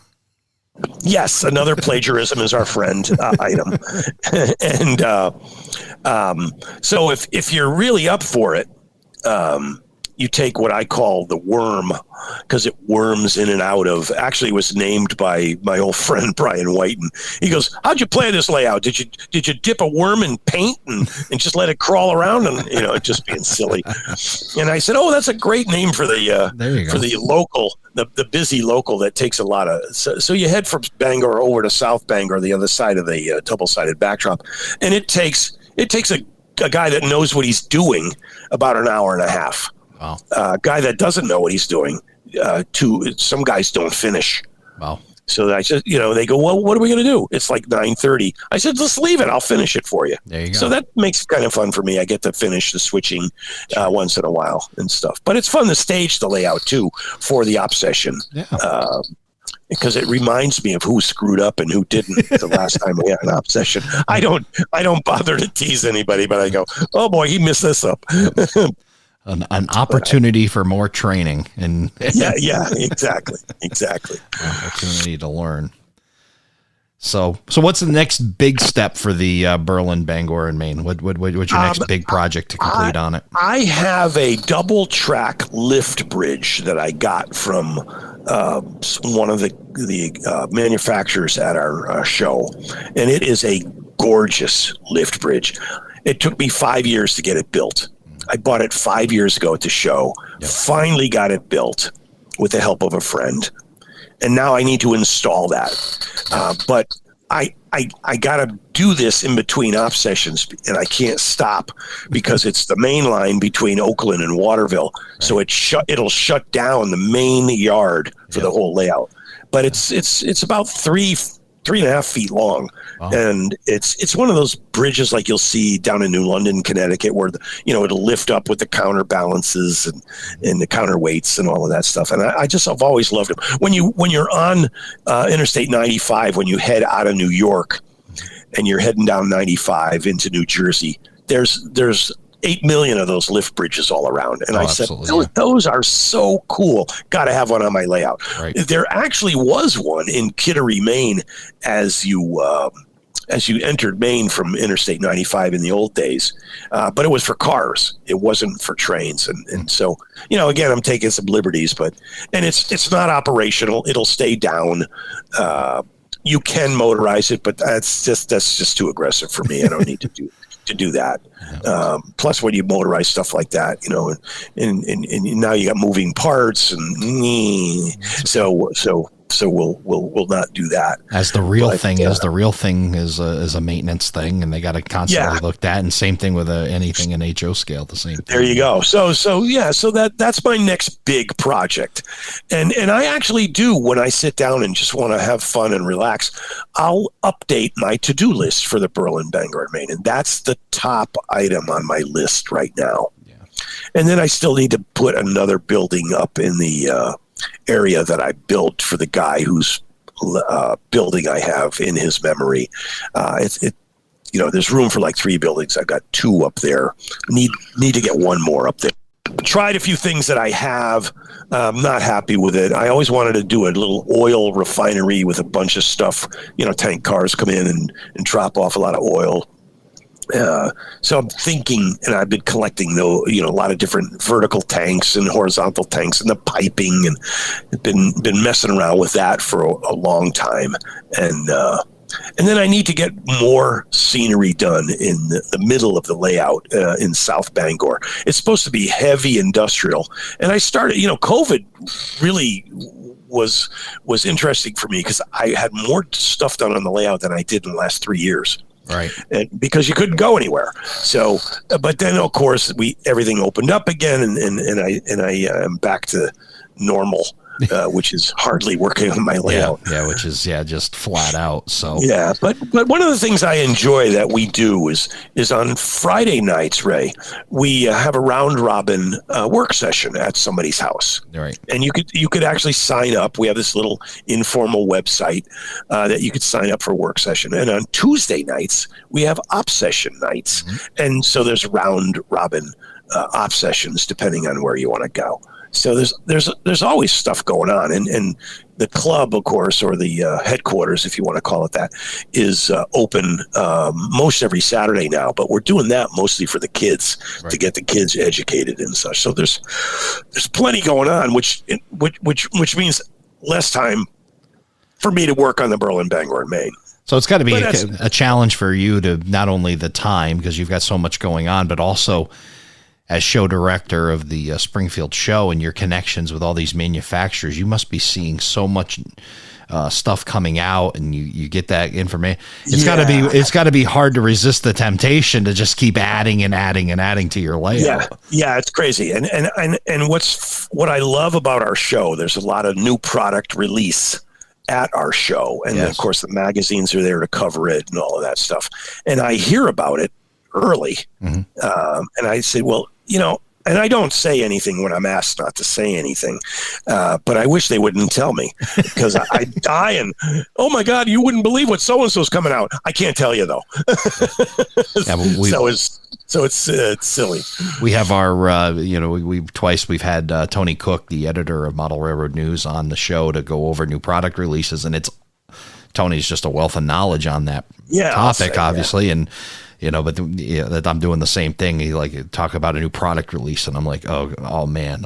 Yes, another plagiarism is our friend item. And so if you're really up for it, you take what I call the worm, because it worms in and out of. Actually, it was named by my old friend Brian Whiten. He goes, "How'd you play this layout? Did you dip a worm in paint and just let it crawl around?" And just being silly. And I said, "Oh, that's a great name for the local, the busy local that takes a lot of." So you head from Bangor over to South Bangor, the other side of the double-sided backdrop, and it takes a guy that knows what he's doing about an hour and a half. Wow. A guy that doesn't know what he's doing, some guys don't finish. Wow. So I said, they go, "Well, what are we going to do?" It's like 9:30. I said, "Let's leave it. I'll finish it for you." There you go. So that makes it kind of fun for me. I get to finish the switching once in a while and stuff. But it's fun to stage the layout too for the op session. Yeah. Because it reminds me of who screwed up and who didn't the last time we had an op session. I don't bother to tease anybody, but I go, "Oh boy, he messed this up." An opportunity for more training and yeah, exactly. Opportunity to learn. So what's the next big step for the Berlin, Bangor and Maine? What's your next big project to complete on it? I have a double track lift bridge that I got from one of the manufacturers at our show, and it is a gorgeous lift bridge. It took me 5 years to get it built. I bought it 5 years ago at the show. Yep. Finally got it built with the help of a friend, and now I need to install that. But I got to do this in between op sessions, and I can't stop because it's the main line between Oakland and Waterville. Right. So it'll shut down the main yard for the whole layout. But it's about 3.5 feet long. Wow. And it's one of those bridges like you'll see down in New London, Connecticut, where it'll lift up with the counterbalances and the counterweights and all of that stuff. And I've always loved them. When you're on Interstate 95, when you head out of New York and you're heading down 95 into New Jersey, there's 8 million of those lift bridges all around. And I said, those are so cool. Got to have one on my layout. Right. There actually was one in Kittery, Maine, as you entered Maine from Interstate 95 in the old days. But it was for cars. It wasn't for trains. And so, again, I'm taking some liberties, and it's not operational. It'll stay down. You can motorize it, but that's just too aggressive for me. I don't need to do that. Plus, when you motorize stuff like that, and now you got moving parts, and so we'll not do that. As the real thing is a maintenance thing, and they got to constantly look at. And same thing with anything in HO scale. The same thing. There you go. So that's my next big project, and I actually do, when I sit down and just want to have fun and relax, I'll update my to-do list for the Berlin, Bangor and Maine, and that's the top item on my list right now. Yeah. And then I still need to put another building up in the area that I built for the guy whose building I have in his memory. there's room for like 3 buildings. I've got 2 up there. Need to get 1 more up there. Tried a few things that I have. Not happy with it. I always wanted to do a little oil refinery with a bunch of stuff. Tank cars come in and drop off a lot of oil. So I'm thinking, and I've been collecting a lot of different vertical tanks and horizontal tanks and the piping, and been messing around with that for a long time. And then I need to get more scenery done in the middle of the layout in South Bangor. It's supposed to be heavy industrial. And I started, COVID really was interesting for me because I had more stuff done on the layout than I did in the last 3 years. Right. And because you couldn't go anywhere. So, but then of course everything opened up again and I am back to normal. Which is hardly working on my layout. Yeah, which is just flat out. So yeah, but one of the things I enjoy that we do is on Friday nights, Ray, we have a round robin work session at somebody's house. Right. And you could actually sign up. We have this little informal website that you could sign up for a work session. And on Tuesday nights we have op session nights, and so there's round robin op sessions depending on where you want to go. So there's always stuff going on, and the club, of course, or the headquarters, if you want to call it that, is open most every Saturday now. But we're doing that mostly for the kids, right, to get the kids educated and such. So there's plenty going on, which means less time for me to work on the Bangor and Maine. So it's got to be a challenge for you to not only the time, because you've got so much going on, but also as show director of the Springfield show and your connections with all these manufacturers, you must be seeing so much stuff coming out, and you get that information. It's got to be hard to resist the temptation to just keep adding and adding and adding to your layout. Yeah, it's crazy. And what I love about our show, there's a lot of new product release at our show, and of course the magazines are there to cover it and all of that stuff. And I hear about it early, and I say, well, and I don't say anything when I'm asked not to say anything, but I wish they wouldn't tell me, because I die and, oh my God, you wouldn't believe what so-and-so's coming out. I can't tell you though. So it's silly. We have our, we've had Tony Cook, the editor of Model Railroad News, on the show to go over new product releases, and Tony's just a wealth of knowledge on that topic, obviously, and that I'm doing the same thing. He talk about a new product release, and I'm like, oh man.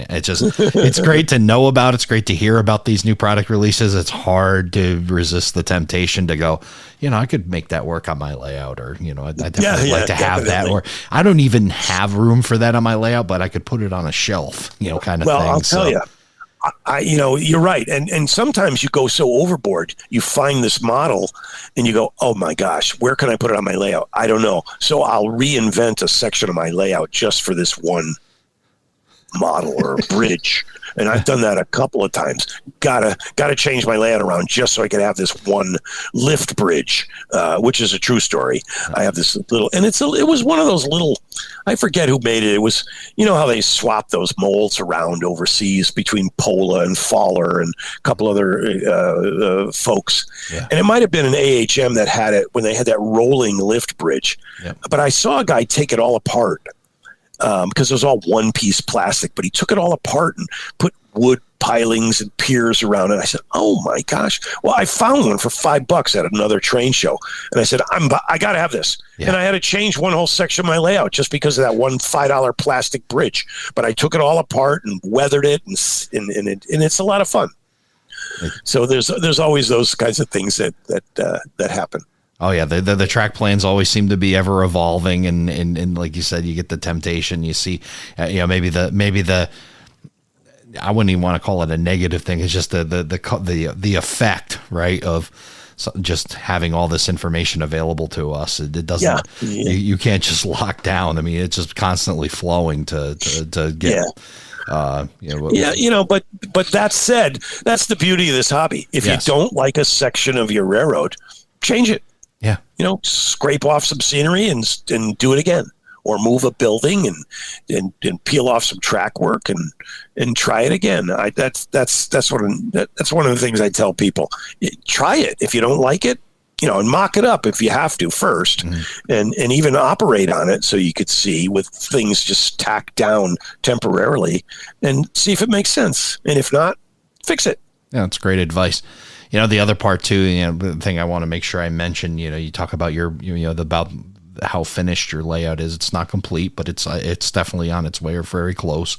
It's just, it's great to know about. It's great to hear about these new product releases. It's hard to resist the temptation to go, I could make that work on my layout, or, I'd definitely like to have that, or I don't even have room for that on my layout, but I could put it on a shelf, kind of thing. Well, I'll tell you. You're right. And sometimes you go so overboard, you find this model and you go, oh my gosh, where can I put it on my layout? I don't know. So I'll reinvent a section of my layout just for this one model or bridge. And I've done that a couple of times. Gotta change my layout around just so I can have this one lift bridge, which is a true story. I have this little, and it was one of those little, I forget who made it. It was, how they swap those molds around overseas between Pola and Faller and a couple other folks. Yeah. And it might have been an AHM that had it when they had that rolling lift bridge. Yep. But I saw a guy take it all apart. Because it was all one-piece plastic, but he took it all apart and put wood pilings and piers around it. I said, oh my gosh. Well, I found one for $5 at another train show. And I said, I got to have this. Yeah. And I had to change one whole section of my layout just because of that one $5 plastic bridge. But I took it all apart and weathered it, and it's a lot of fun. So there's always those kinds of things that happen. Oh yeah, the track plans always seem to be ever evolving, and like you said, you get the temptation. You see, maybe the I wouldn't even want to call it a negative thing. It's just the effect, right, of just having all this information available to us. It doesn't. Yeah. You can't just lock down. I mean, it's just constantly flowing to get. But that said, that's the beauty of this hobby. If you don't like a section of your railroad, change it. Yeah. Scrape off some scenery and do it again, or move a building and peel off some track work and try it again. That's one of the things I tell people. Try it. If you don't like it, and mock it up if you have to first, and even operate on it so you could see with things just tacked down temporarily and see if it makes sense. And if not, fix it. Yeah, that's great advice. The other part too, the thing I want to make sure I mention, you talk about about how finished your layout is. It's not complete, but it's definitely on its way or very close.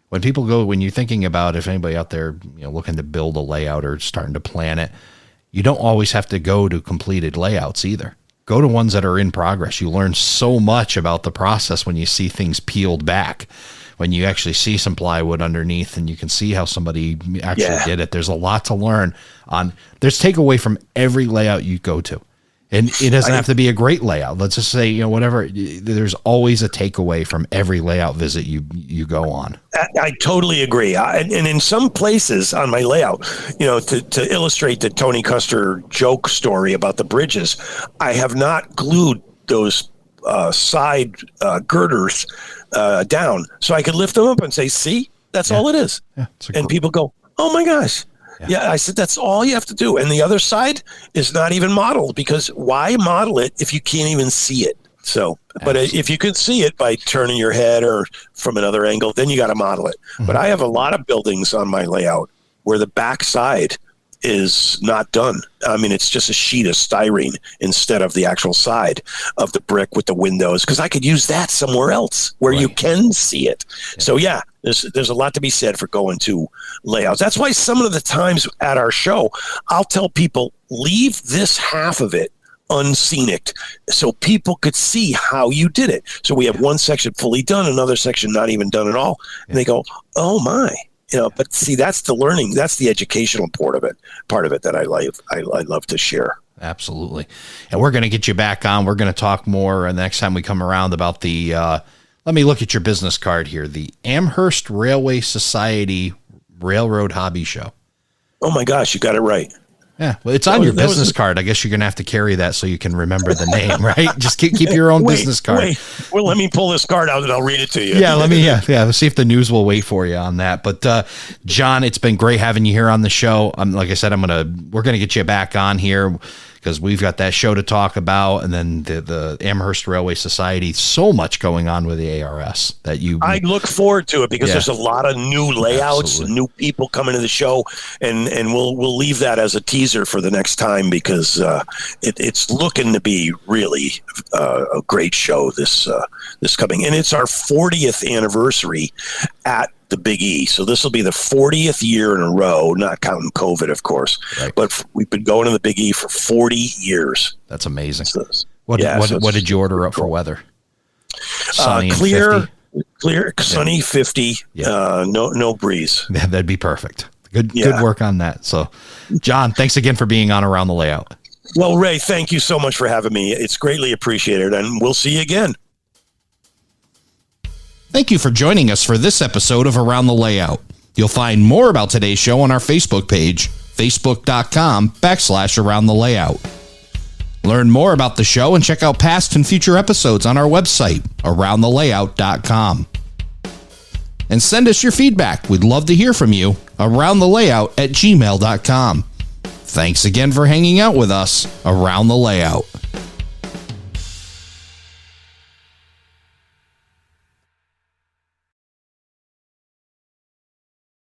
When you're thinking about, if anybody out there, looking to build a layout or starting to plan it, you don't always have to go to completed layouts either. Go to ones that are in progress. You learn so much about the process when you see things peeled back, when you actually see some plywood underneath and you can see how somebody actually did it. There's a lot to learn on. There's takeaway from every layout you go to. And it doesn't have to be a great layout. Let's just say, whatever, there's always a takeaway from every layout visit you go on. I totally agree. And in some places on my layout, to illustrate the Tony Custer joke story about the bridges, I have not glued those side girders down. So I could lift them up and say, see, that's all it is. Yeah, and people go, oh my gosh. Yeah, I said, that's all you have to do. And the other side is not even modeled, because why model it if you can't even see it? So, but if you can see it by turning your head or from another angle, then you got to model it. But I have a lot of buildings on my layout where the back side is not done. I mean, it's just a sheet of styrene instead of the actual side of the brick with the windows, because I could use that somewhere else where you can see it. So there's a lot to be said for going to layouts. That's why some of the times at our show, I'll tell people, leave this half of it unscenic so people could see how you did it. So we have one section fully done, another section not even done at all. And they go, oh my. But see, that's the learning, that's the educational part of it that I love to share. Absolutely. And we're going to get you back on. We're going to talk more the next time we come around about the, let me look at your business card here, the Amherst Railway Society Railroad Hobby Show. Oh my gosh, you got it right. Yeah, well, it's on your business card. I guess you're going to have to carry that so you can remember the name, right? Just keep your own business card. Well, let me pull this card out and I'll read it to you. Yeah, Let's see if the news will wait for you on that. But John, it's been great having you here on the show. Like I said, we're going to get you back on here because we've got that show to talk about, and then the Amherst Railway Society. So much going on with the ARS that I look forward to it, because there's a lot of new layouts, and new people coming to the show, and we'll leave that as a teaser for the next time, because it's looking to be really a great show this coming, and it's our 40th anniversary at the Big E. So this will be the 40th year in a row, not counting COVID, of course. Right. But we've been going to the Big E for 40 years. That's amazing. So, what did you order up for weather? Sunny, clear, sunny, 50. Yeah. No breeze. Yeah, that'd be perfect. Good work on that. So, John, thanks again for being on Around the Layout. Well, Ray, thank you so much for having me. It's greatly appreciated, and we'll see you again. Thank you for joining us for this episode of Around the Layout. You'll find more about today's show on our Facebook page, facebook.com/Around the Layout. Learn more about the show and check out past and future episodes on our website, aroundthelayout.com. And send us your feedback. We'd love to hear from you. aroundthelayout@gmail.com. Thanks again for hanging out with us around the layout.